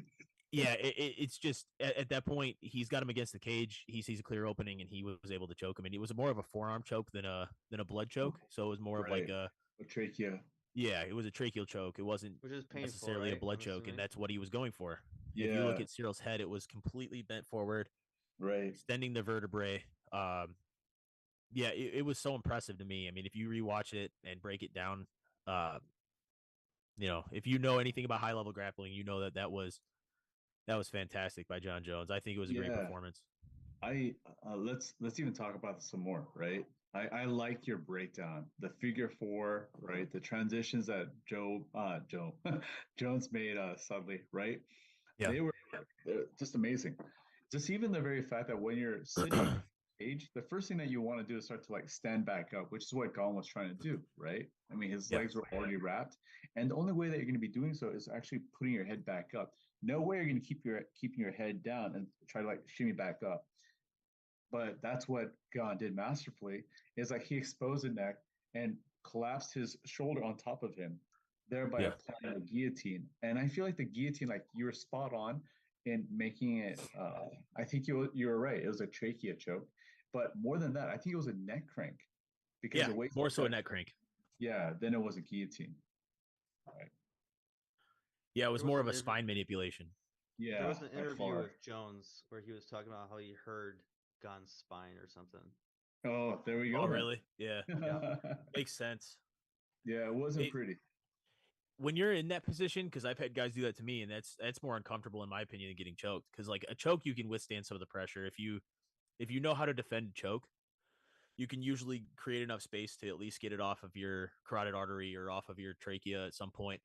yeah, it's just at that point he's got him against the cage. He sees a clear opening, and he was able to choke him. And it was more of a forearm choke than a blood choke. So it was more of like Right. a Trachea. yeah, it was a tracheal choke. It wasn't Which is painful, necessarily a right? blood I'm choke, and assuming. that's what he was going for. If you look Yeah. at Cyril's head, it was completely bent forward, Right. extending the vertebrae. Yeah, it was so impressive to me. I mean, if you rewatch it and break it down, uh, if you know anything about high level grappling, you know that was fantastic by John Jones. I think it was a great Yeah. performance. I let's even talk about this some more, right? I like your breakdown, the figure four, right? The transitions that Joe Jones made subtly, right? Yeah, They're just amazing. Just even the very fact that when you're sitting on the cage, the first thing that you want to do is start to like stand back up, which is what Gone was trying to do, right? I mean, his yeah, legs were already wrapped, and the only way that you're going to be doing so is actually putting your head back up. No way you're going to keeping your head down and try to like shimmy back up. But that's what Gon did masterfully. Is like he exposed the neck and collapsed his shoulder on top of him, thereby yeah, applying the guillotine. And I feel like the guillotine, like you were spot on in making it. I think you were right. It was a trachea choke, but more than that, I think it was a neck crank because yeah. the way More so a neck crank. yeah, then it was a guillotine. Right. Yeah, it was There was more an of a spine manipulation. there Yeah, was an by interview far. with Jones where he was talking about how he heard Gun's spine or something. Oh, there we Oh, go then. really? Yeah, Yeah. makes sense. Yeah, it wasn't It, pretty. when you're in that position, because I've had guys do that to me, and that's more uncomfortable in my opinion than getting choked. Because like a choke, you can withstand some of the pressure if you know how to defend a choke. You can usually create enough space to at least get it off of your carotid artery or off of your trachea at some point,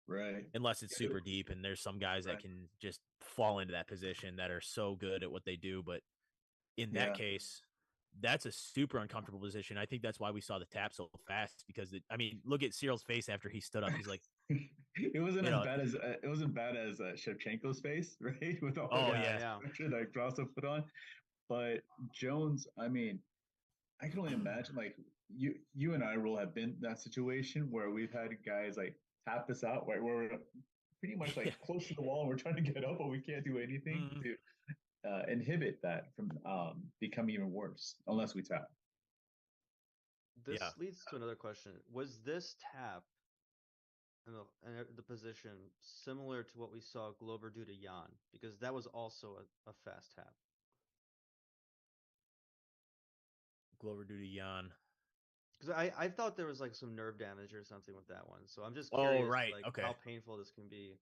Right. unless it's super deep. And there's some guys that Right. can just fall into that position that are so good at what they do. But in that Yeah. case, that's a super uncomfortable position. I think that's why we saw the tap so fast because I mean, look at Cyril's face after he stood up. He's like, It wasn't you as know, bad as Shevchenko's face, right? With all oh the Yeah, yeah, yeah. pressure that Grosso put on. But Jones, I mean, I can only imagine like you and I will have been in that situation where we've had guys like tap us out, right? Where we're pretty much yeah, like close to the wall and we're trying to get up, but we can't do anything mm, to inhibit that from becoming even worse unless we tap. yeah. This leads to another question. Was this tap in the position similar to what we saw Glover do to Jan? Because that was also a fast tap. Glover due to Jan. Because I thought there was like some nerve damage or something with that one. So I'm just Oh curious right, like okay. how painful this can be.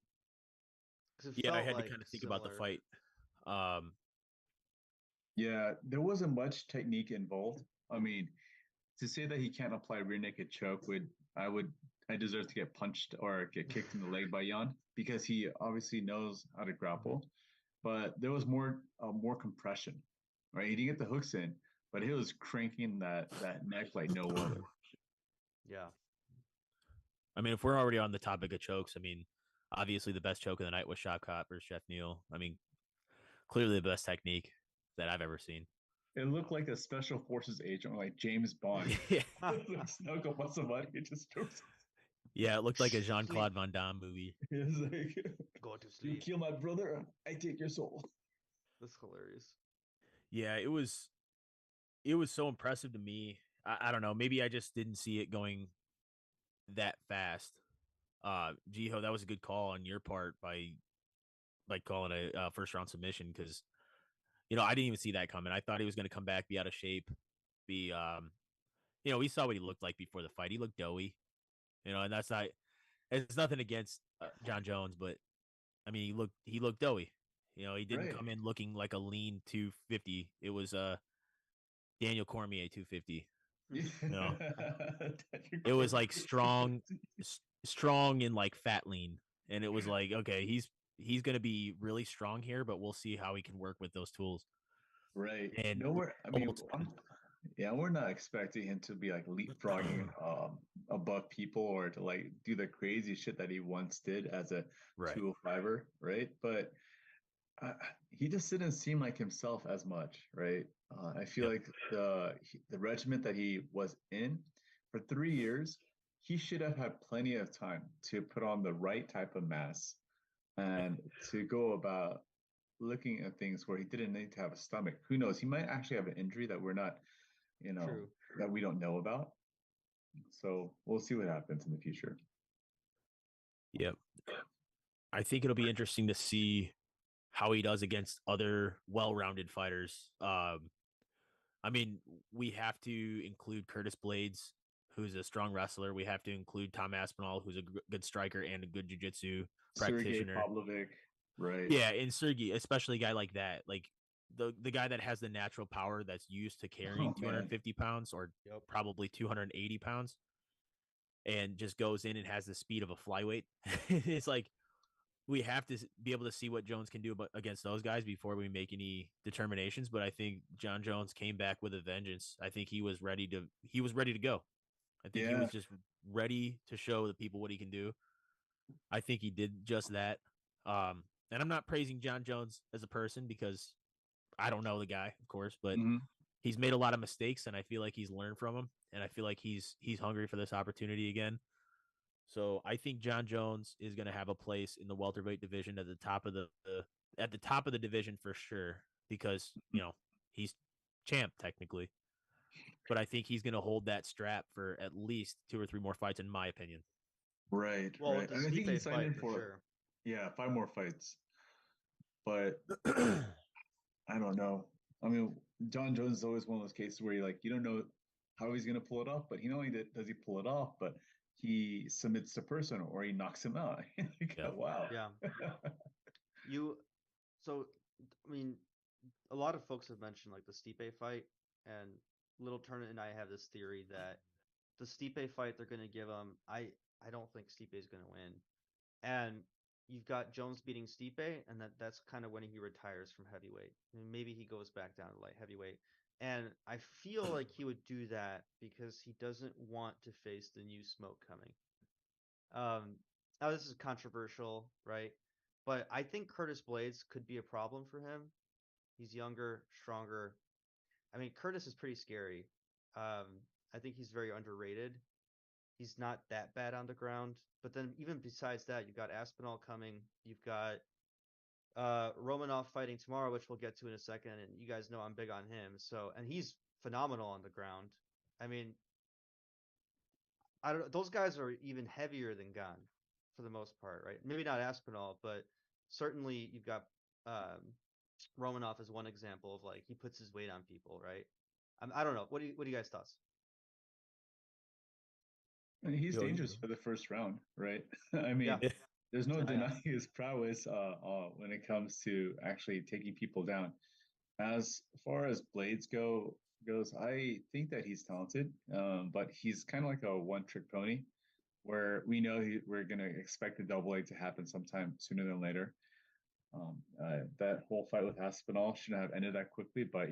Because it Yeah, I felt had to like kind of think about the similar. fight. Um, Yeah, there wasn't much technique involved. I mean, to say that he can't apply rear naked choke would I deserve to get punched or get kicked in the leg by Jan because he obviously knows how to Mhm. grapple. But there was more compression, right? He didn't get the hooks in, but he was cranking that neck like no other. Yeah. I mean, if we're already on the topic of chokes, I mean, obviously the best choke of the night was Shopcop versus Chef Neil. I mean, clearly the best technique that I've ever seen. It looked like a special forces agent, like James Bond. Yeah, Snuck up on somebody and just throws. yeah, it looked like a Jean Sleep. Claude Van Damme movie. It's like, Go to you sleep. kill my brother, I take your soul. That's hilarious. Yeah, it was so impressive to me. I don't know, maybe I just didn't see it going that fast. Jiho, that was a good call on your part by calling a first round submission because I didn't even see that coming. I thought he was going to come back, be out of shape, be we saw what he looked like before the fight. He looked doughy, and that's not. It's nothing against John Jones, but I mean he looked doughy. He didn't Right. come in looking like a lean 250. It was Daniel Cormier 250. No, it was like strong and like fat lean, and it was like okay, he's gonna be really strong here, but we'll see how he can work with those tools. Right. And Nowhere. I mean, double time. Yeah, we're not expecting him to be like leapfrogging above people or to like do the crazy shit that he once did as a Right. 205er, right? But uh, he just didn't seem like himself as much, right? I feel Yep. like the regiment that he was in for 3 years, he should have had plenty of time to put on the right type of mass and to go about looking at things where he didn't need to have a stomach. Who knows? He might actually have an injury that we're not, you know, True. that we don't know about. So we'll see what happens in the future. Yep. I think it'll be interesting to see how he does against other well-rounded fighters. I mean, we have to include Curtis Blades, who's a strong wrestler. We have to include Tom Aspinall, who's a good striker and a good jiu-jitsu Sergey practitioner. Pavlovic, right? Yeah, and Sergey, especially a guy like that, like the guy that has the natural power that's used to carrying Oh man, 250 pounds or Yep. probably 280 pounds and just goes in and has the speed of a flyweight. It's like we have to be able to see what Jones can do against those guys before we make any determinations. But I think John Jones came back with a vengeance. I think he was ready to go. I think he yeah. was just ready to show the people what he can do. I think he did just that. And I'm not praising John Jones as a person because I don't know the guy, of course, but Mm-hmm. he's made a lot of mistakes, and I feel like he's learned from them, and I feel like he's hungry for this opportunity again. So I think John Jones is going to have a place in the welterweight division at the top of at the top of the division for sure because he's champ technically, but I think he's going to hold that strap for at least 2 or 3 more fights, in my opinion. Right, Well, with right. the And I think he Stipe signed fight in for for sure. yeah 5 more fights, but I don't know. I mean, John Jones is always one of those cases where you don't know how he's gonna pull it off, but he not only does he pull it off, but he submits the person or he knocks him out. Yeah. Wow. Yeah. You so I mean, a lot of folks have mentioned like the Stipe fight, and Little Turner and I have this theory that the Stipe fight they're gonna give him. I don't think Stipe is gonna win, and you've got Jones beating Stipe, and that's kind of when he retires from heavyweight. I mean, maybe he goes back down to light heavyweight, and I feel like he would do that because he doesn't want to face the new smoke coming. Now this is controversial, right? But I think Curtis Blades could be a problem for him. He's younger, stronger. I mean, Curtis is pretty scary. Um, I think he's very underrated. He's not that bad on the ground. But then even besides that, you've got Aspinall coming. You've got Romanov fighting tomorrow, which we'll get to in a second. And you guys know I'm big on him. So and he's phenomenal on the ground. I mean, I don't know. Those guys are even heavier than Gunn for the most part, right? Maybe not Aspinall, but certainly you've got um, Romanov as one example of like he puts his weight on people, right? I don't know. What do you guys thoughts? And he's Yo, dangerous for the first round, right? I mean, Yeah, there's no yeah, denying his prowess when it comes to actually taking people down. As far as Blades goes, I think that he's talented, but he's kind of like a one-trick pony, where we know we're gonna expect the double A to happen sometime sooner than later. That whole fight with Aspinall shouldn't have ended that quickly, but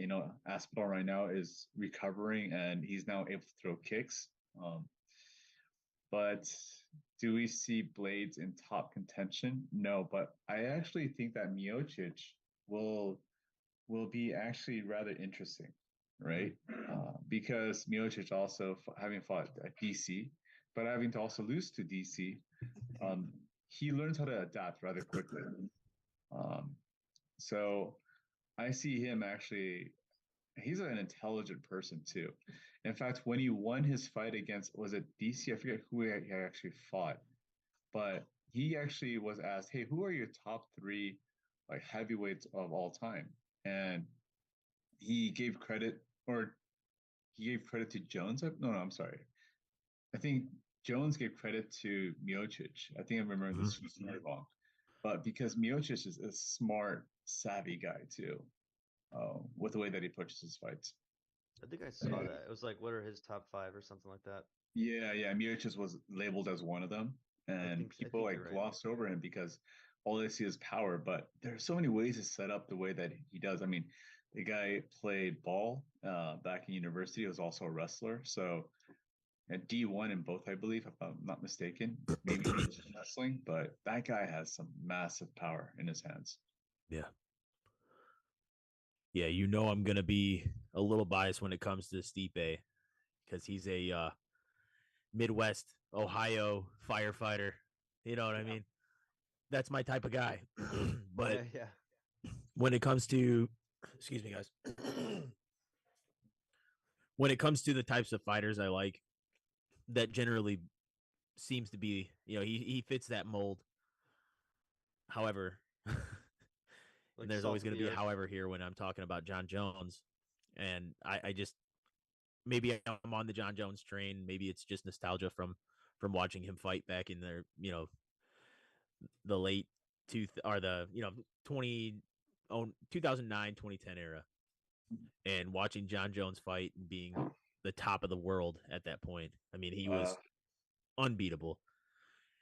Aspinall right now is recovering and he's now able to throw kicks. But do we see Blades in top contention? No, but I actually think that Miocic will will be actually rather interesting, mm-hmm. right? Because Miocic also having fought at DC, but having to also lose to DC, um, he learns how to adapt rather quickly. Um, so I see him actually. He's an intelligent person too. In fact, when he won his fight against was it DC? I forget who he actually fought, but he actually was asked, "Hey, who are your top three like heavyweights of all time?" And he gave credit, or he gave credit to Jones. No, I'm sorry. I think Jones gave credit to Miocic. I think I remember Mhm. this story wrong, but because Miocic is a smart, savvy guy too, with the way that he approaches his fights. I think I saw that. It was like, what are his top five or something like that. Yeah. Miocic was labeled as one of them, and I people think like you're right. gloss over him because all they see is power. But there's so many ways to set up the way that he does. I mean, the guy played ball back in university. He was also a wrestler. So at D1 in both, I believe, if I'm not mistaken. Maybe he was wrestling, but that guy has some massive power in his hands. Yeah. Yeah, I'm gonna be a little biased when it comes to Stipe because he's a Midwest Ohio firefighter. You know what I mean? That's my type of guy. But yeah. when it comes to, excuse me, guys, when it comes to the types of fighters I like, that generally seems to be, he fits that mold. However, and Like there's salt always of going to the be a earth. however here when I'm talking about John Jones. And I just, maybe I'm on the John Jones train. Maybe it's just nostalgia from watching him fight back in the late or the 2009 2010 era, and watching John Jones fight and being the top of the world at that point. I mean, he Uh, was unbeatable.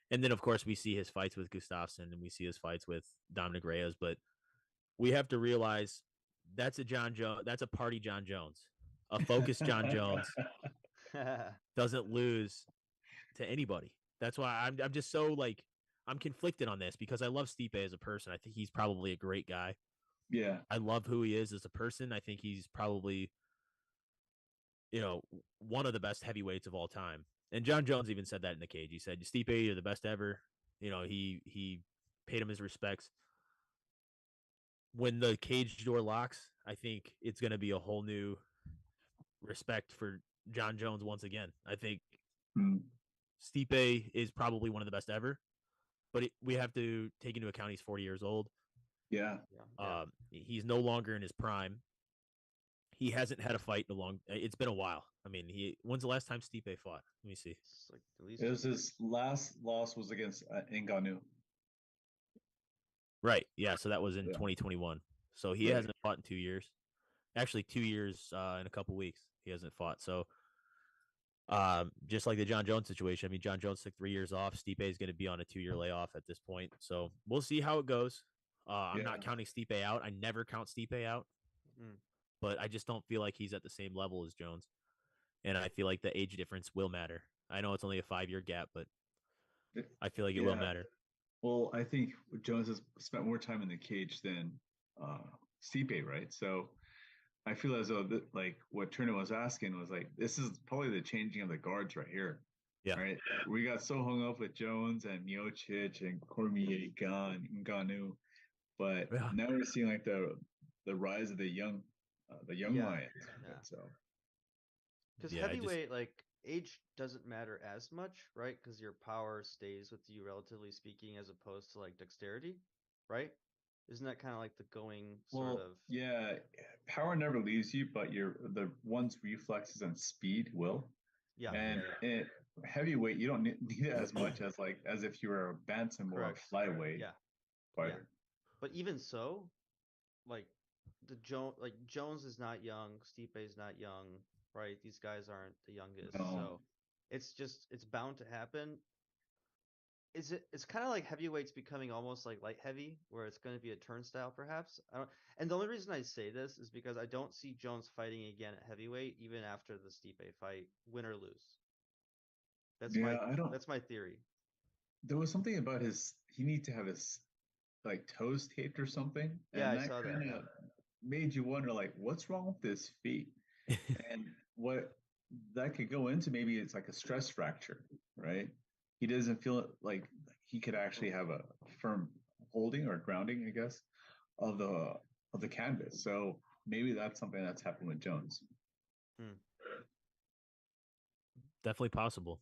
And then of course we see his fights with Gustafsson and we see his fights with Dominic Reyes, but we have to realize that's a party John Jones. A focused John Jones doesn't lose to anybody. That's why I'm just so like I'm conflicted on this because I love Stipe as a person. I think he's probably a great guy. yeah. I love who he is as a person. I think he's probably, one of the best heavyweights of all time. And John Jones even said that in the cage. He said, "Stipe, you're the best ever." He paid him his respects. When the cage door locks, I think it's going to be a whole new respect for John Jones once again. I think Mm, Stipe is probably one of the best ever, but we have to take into account he's 40 years old. yeah. Yeah. He's no longer in his prime. He hasn't had a fight in a long. It's been a while. I mean, when's the last time Stipe fought? Let me see. It's like at least It was his last loss was against Ngannou. Right. Yeah. So that was in Yeah. 2021. So he Right. hasn't fought in 2 years. Actually, 2 years in a couple weeks. He hasn't fought. So just like the John Jones situation. I mean, John Jones took 3 years off. Stipe is going to be on a 2-year layoff at this point. So we'll see how it goes. I'm Yeah. not counting Stipe out. I never count Stipe out, mm, but I just don't feel like he's at the same level as Jones. And I feel like the age difference will matter. I know it's only a 5-year gap, but I feel like it will Yeah. matter. Well, I think Jones has spent more time in the cage than uh, Stipe, right? So I feel as though like what Turner was asking was like, this is probably the changing of the guards right here, Yeah. right? We got so hung up with Jones and Miocic and Cormier, Ngannou, but Yeah. now we're seeing like the rise of the young yeah. lions. Yeah. So Because Yeah. heavyweight, like age doesn't matter as much, right? Because your power stays with you, relatively speaking, as opposed to like dexterity, right? Isn't that kind of like the going sort well, of? yeah, power never leaves you, but the one's reflexes and speed will. Yeah. And Yeah. heavyweight, you don't need it as much as like as if you were a bantam or Correct. a flyweight Yeah. Yeah. fighter. But even so, like Jones is not young, Stipe is not young, right? These guys aren't the youngest, No, so it's bound to happen. It's kind of like heavyweights becoming almost like light heavy, where it's going to be a turnstile, perhaps. I don't, and the only reason I say this is because I don't see Jones fighting again at heavyweight, even after the Stipe fight, win or lose. That's my yeah, I don't. that's my theory. There was something about his. He need to have his like toes taped or something, Yeah, and I that saw that. kind Yeah, of made you wonder like what's wrong with his feet, and what that could go into. Maybe it's like a stress fracture, right? He doesn't feel like he could actually have a firm holding or grounding, I guess, of the canvas. So maybe that's something that's happened with Jones. hmm. Definitely possible.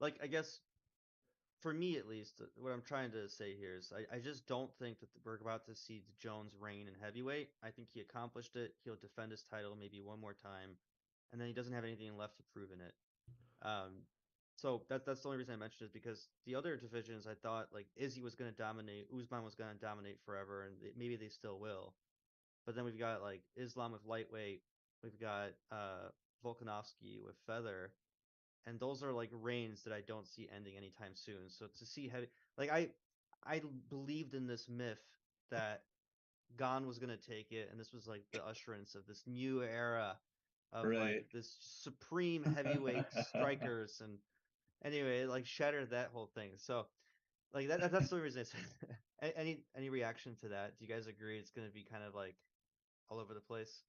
Like I guess for me at least, what I'm trying to say here is I just don't think that we're about to see Jones reign in heavyweight. I think he accomplished it. He'll defend his title maybe one more time, and then he doesn't have anything left to prove in it. So that's the only reason I mentioned it because the other divisions I thought like Izzy was going to dominate, Usman was going to dominate forever, and maybe they still will. But then we've got like Islam with lightweight, we've got Volkanovski with feather, and those are like reigns that I don't see ending anytime soon. So to see heavy, like I believed in this myth that Gon was gonna take it, and this was like the usherance of this new era of like Right. this supreme heavyweight strikers. And anyway, it like shattered that whole thing. So like that's the only reason I said. Any reaction to that? Do you guys agree it's gonna be kind of like all over the place?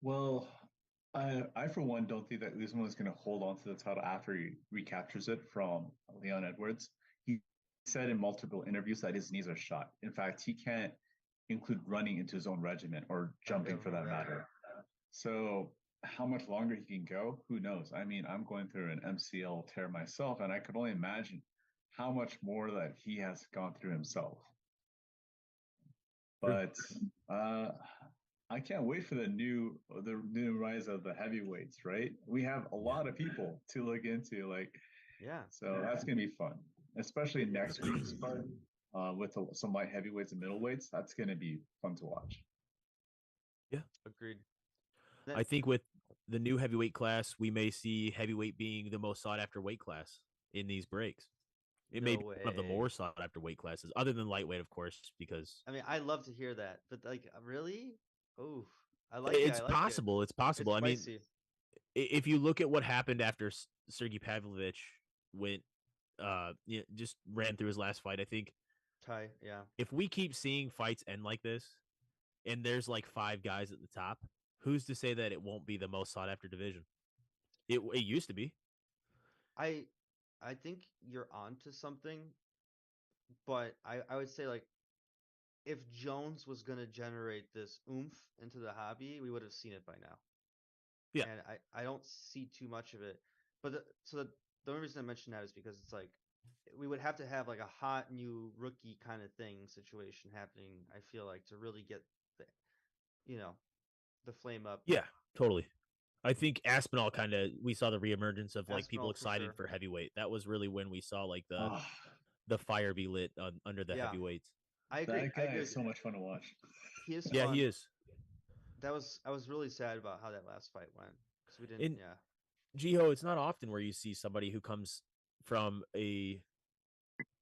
Well, I for one don't think that Usman is going to hold on to the title after he recaptures it from Leon Edwards. He said in multiple interviews that his knees are shot. In fact, he can't include running into his own regiment or I jumping for that remember that. matter. So how much longer he can go, who knows? I mean, I'm going through an MCL tear myself, and I could only imagine how much more that he has gone through himself. True. But uh, I can't wait for the new rise of the heavyweights, right? We have a Yeah. lot of people to look into, like, Yeah. so that's gonna be fun, especially next week's card with some light heavyweights and middleweights. That's gonna be fun to watch. Yeah. Agreed. I think with the new heavyweight class, we may see heavyweight being the most sought after weight class in these breaks. It may No be one of the way. more sought after weight classes, other than lightweight, of course, because I mean, I love to hear that, but like, really? Oh, I like it. I it's like it. possible. It's It's possible. I mean, spicy. if you look at what happened after Sergey Pavlovich went, just ran through his last fight, I think Ty, yeah. if we keep seeing fights end like this, and there's like five guys at the top, who's to say that it won't be the most sought after division? It used to be. I I think you're onto something, but I would say like if Jones was gonna generate this oomph into the hobby, we would have seen it by now. Yeah, And I don't see too much of it. But the only reason I mention that is because it's like we would have to have like a hot new rookie kind of thing situation happening, I feel like, to really get the you know, the flame up. yeah, totally. I think Aspinall kind of we saw the reemergence of like people Aspinall for excited sure. for heavyweight. That was really when we saw like the Oh, the fire be lit under the Yeah, heavyweights. I agree. that I guy agree is with you. so much fun to watch. He is Yeah, he fun. is. I was really sad about how that last fight went because we didn't. In Yeah, Jiho, it's not often where you see somebody who comes from a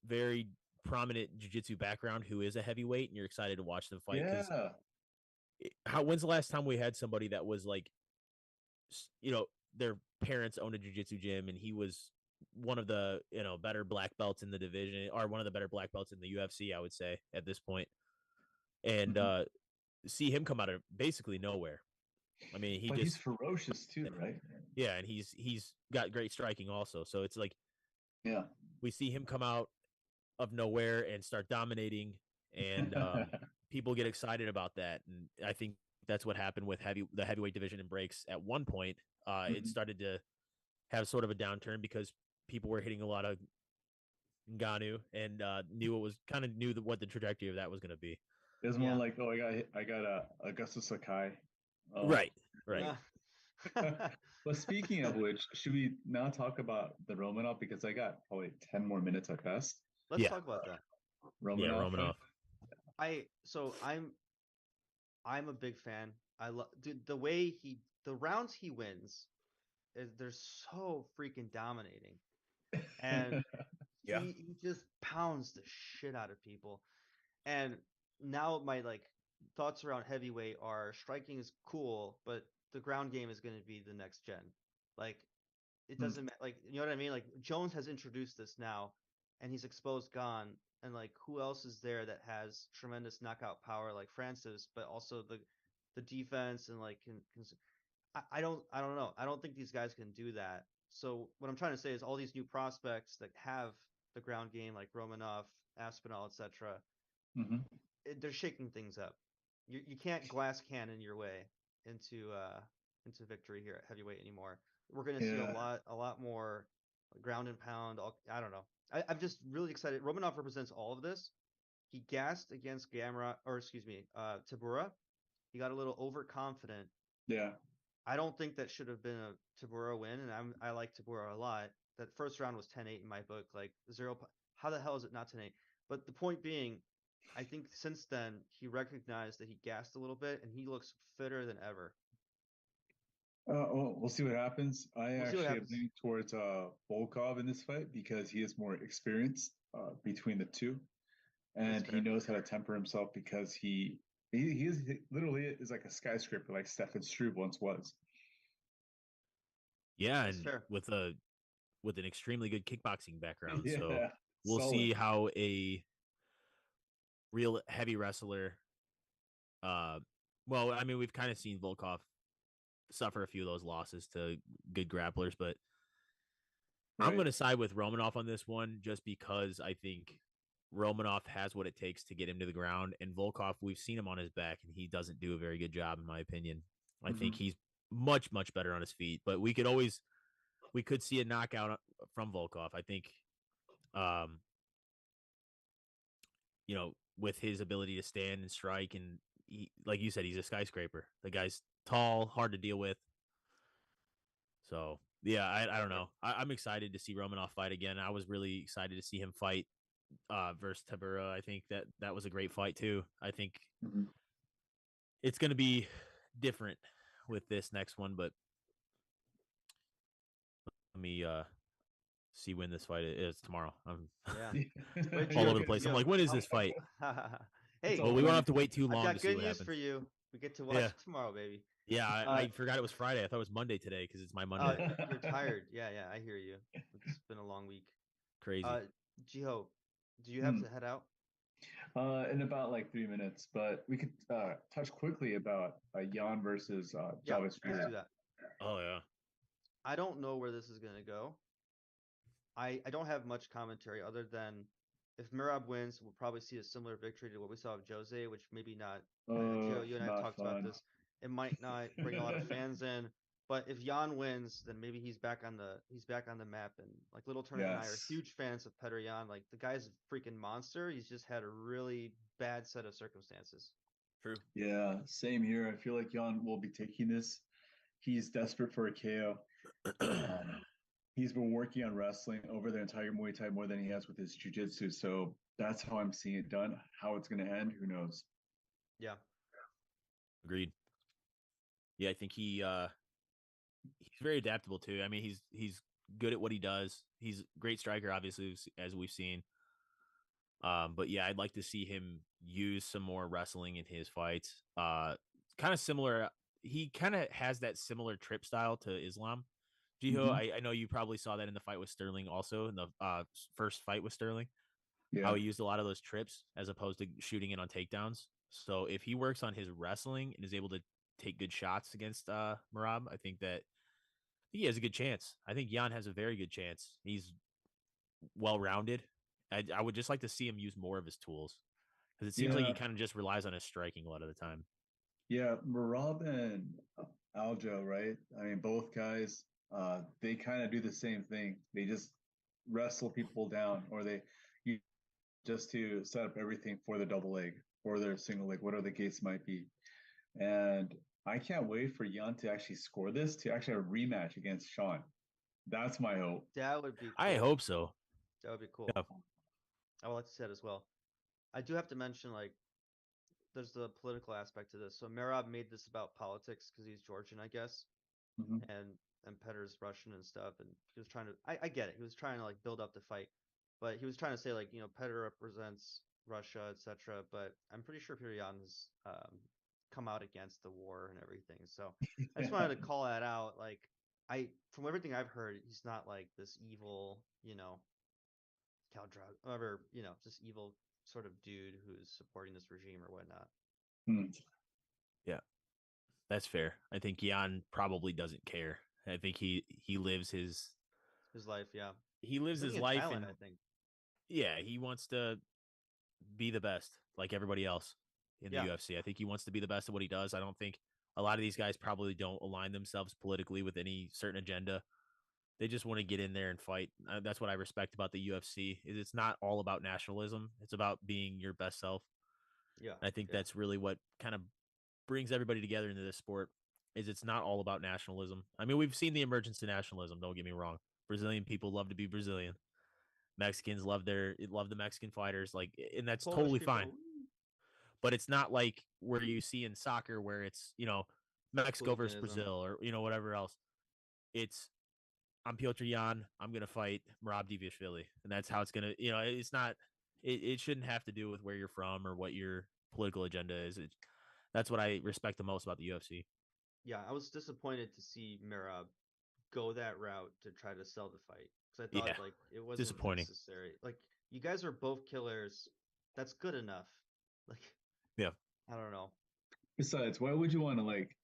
very prominent jiu-jitsu background who is a heavyweight and you're excited to watch them fight because Yeah, when's the last time we had somebody that was like you know their parents owned a jiu-jitsu gym and he was one of the better black belts in the division or one of the better black belts in the UFC, I would say at this point. And mhm. see him come out of basically nowhere. I mean, he But he's just ferocious too, right? yeah, and he's got great striking also. So it's like Yeah. we see him come out of nowhere and start dominating, and people get excited about that. And I think that's what happened with the heavyweight division in breaks. At one point, it Mhm. started to have sort of a downturn because people were hitting a lot of Ngannou and knew it was kind of knew what the trajectory of that was going to be. It's more yeah. like, oh, I got Augustus Sakai. Oh, Right, right. right. But speaking of which, should we now talk about the Romanov because I got probably 10 more minutes at best. Let's Yeah, talk about that. yeah. Romanov fight. Romanov. I'm a big fan. I love the way the rounds he wins. They're so freaking dominating, and Yeah, he just pounds the shit out of people. And now my like thoughts around heavyweight are striking is cool, but the ground game is going to be the next gen. Like it Hmm. doesn't matter. Like you know what I mean? Like Jones has introduced this now, and he's exposed Gon, and like who else is there that has tremendous knockout power like Francis, but also the defense and like I don't know. I don't think these guys can do that. So what I'm trying to say is all these new prospects that have the ground game like Romanov, Aspinall, etc. Hmm. They're shaking things up. You can't glass cannon your way into victory here at heavyweight anymore. We're going to see Yeah. a lot more ground and pound. I don't know. I'm just really excited. Romanov represents all of this. He gassed against Gamera, or excuse me, Tabura. He got a little overconfident. Yeah. I don't think that should have been a Tabura win, and I like Tabura a lot. That first round was 10-8 in my book. Like zero. How the hell is it not 10-8? But the point being, I think since then he recognized that he gassed a little bit, and he looks fitter than ever. Well, we'll see what happens. I We'll see what actually am happens. leaning towards Volkov in this fight because he is more experienced between the two, That's and he fair. knows how to temper himself because he He literally is like a skyscraper, like Stefan Struve once was. Yeah, That's and fair. with an extremely good kickboxing background. So Yeah, we'll solid. see how a real heavy wrestler. Uh, well, I mean, we've kind of seen Volkov suffer a few of those losses to good grapplers, but I'm Right. going to side with Romanov on this one just because I think Romanov has what it takes to get him to the ground. And Volkov, we've seen him on his back, and he doesn't do a very good job, in my opinion. I think Mhm. he's much, much better on his feet, but we could see a knockout from Volkov. I think, um, with his ability to stand and strike, and like you said, he's a skyscraper. The guy's tall, hard to deal with. So yeah, I don't know. I'm excited to see Romanov fight again. I was really excited to see him fight versus Tabura. I think that was a great fight too. I think Mhm. it's going to be different with this next one, but let me see when this fight is tomorrow. I'm Yeah. Wait, all Gio, over the place. I'm Gio, like, when is how, this fight? It's hey, Well, all we won't running. have to wait too I've long to got see good what news for happens. you. We get to watch Yeah, it tomorrow, baby. yeah. Uh, I forgot it was Friday. I thought it was Monday today because it's my oh, Monday. you're tired. Yeah, yeah, I hear you. It's been a long week. Crazy. Uh, Jiho, do you have Hmm. to head out? In about like 3 minutes, but we could touch quickly about Jan versus Yeah, Jarvis let's Fury. do that. Oh yeah. I don't know where this is gonna go. I don't have much commentary other than if Merab wins, we'll probably see a similar victory to what we saw of Jose, which maybe not. Oh, Gio, you and I have not talked about fun. this. It might not bring a lot of fans in, but if Jan wins, then maybe he's back on the map. And like Little Turnip and I are Yes. huge fans of Petr Yan. Like the guy's a freaking monster. He's just had a really bad set of circumstances. True. Yeah, same here. I feel like Jan will be taking this. He's desperate for a KO. Um, he's been working on wrestling over the entire Muay Thai more than he has with his jiu-jitsu. So that's how I'm seeing it done. How it's going to end, who knows? Yeah, Agreed. Yeah, I think he's very adaptable too. I mean, he's good at what he does. He's a great striker, obviously, as we've seen. But yeah, I'd like to see him use some more wrestling in his fights. Kind of similar. He kind of has that similar trip style to Islam. Jiho, Hmm. I know you probably saw that in the fight with Sterling, also in the first fight with Sterling, how Yeah. he used a lot of those trips as opposed to shooting it on takedowns. So if he works on his wrestling and is able to take good shots against Merab, I think that he has a good chance. I think Jan has a very good chance. He's well rounded. I would just like to see him use more of his tools because it seems like he Yeah. kind of just relies on his striking a lot of the time. Yeah. Merab and Aljo, right? I mean, both guys, they kind of do the same thing. They just wrestle people down, or they you just to set up everything for the double leg or their single leg, whatever the case might be. And I can't wait for Jan to actually score this to actually have a rematch against Sean. That's my hope. that would be I cool. hope so. That would be cool. Yeah. I would like to say that as well. I do have to mention like there's the political aspect to this. So Merab made this about politics because he's Georgian, I guess, Mhm. and Petter's Russian and stuff, and he was trying to. I get it. He was trying to like build up the fight, but he was trying to say like Petter represents Russia, etc. But I'm pretty sure Piryan has come out against the war and everything. So I just wanted to call that out. Like from everything I've heard, he's not like this evil, Caldrag, whatever, just evil sort of dude who's supporting this regime or whatnot. Hmm. Yeah, that's fair. I think Jan probably doesn't care. I think His life, yeah. he He's lives his living in life, Thailand, and I think. yeah, he wants to be the best like everybody else in the Yeah, UFC. I think he wants to be the best at what he does. I don't think a lot of these guys probably don't align themselves politically with any certain agenda. They just want to get in there and fight. That's what I respect about the UFC. Is it's not all about nationalism. It's about being your best self. yeah, And I think yeah. that's really what kind of brings everybody together into this sport. Is it's not all about nationalism. I mean, we've seen the emergence of nationalism. Don't get me wrong. Brazilian people love to be Brazilian. Mexicans love the Mexican fighters. Like, and that's Polish totally fine. people, But it's not like where you see in soccer where it's Mexico versus hooliganism. Brazil or whatever else. It's I'm Piotr Jan. I'm gonna fight Merab Dvalishvili, and that's how it's gonna. It's not. It shouldn't have to do with where you're from or what your political agenda is. That's what I respect the most about the UFC. Yeah, I was disappointed to see Merab go that route to try to sell the fight because I Yeah, thought like it wasn't disappointing. necessary. Like you guys are both killers. That's good enough. Like Yeah, I don't know. Besides, why would you want to like,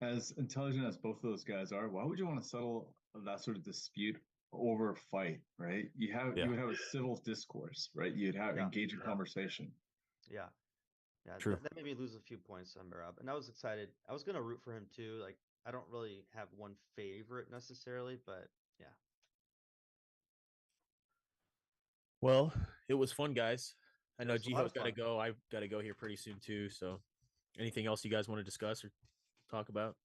as intelligent as both of those guys are, why would you want to settle that sort of dispute over a fight, right? yeah, You would have a civil discourse, right? You'd have Yeah, engage in conversation. yeah, yeah. true. That made me lose a few points on Merab, and I was excited. I was gonna root for him too. Like I don't really have one favorite necessarily, but yeah. Well, it was fun, guys. I It know was a lot Jiho's of got to fun. go. I've got to go here pretty soon too. So, anything else you guys want to discuss or talk about?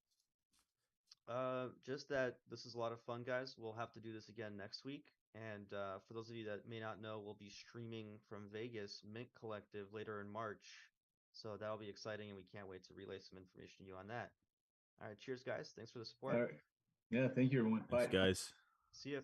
Just that this is a lot of fun, guys. We'll have to do this again next week. And for those of you that may not know, we'll be streaming from Vegas, Mint Collective, later in March. So that'll be exciting, and we can't wait to relay some information to you on that. All right, cheers, guys. Thanks for the All support. right. Yeah, thank you, everyone. Thanks, Bye. guys. See ya.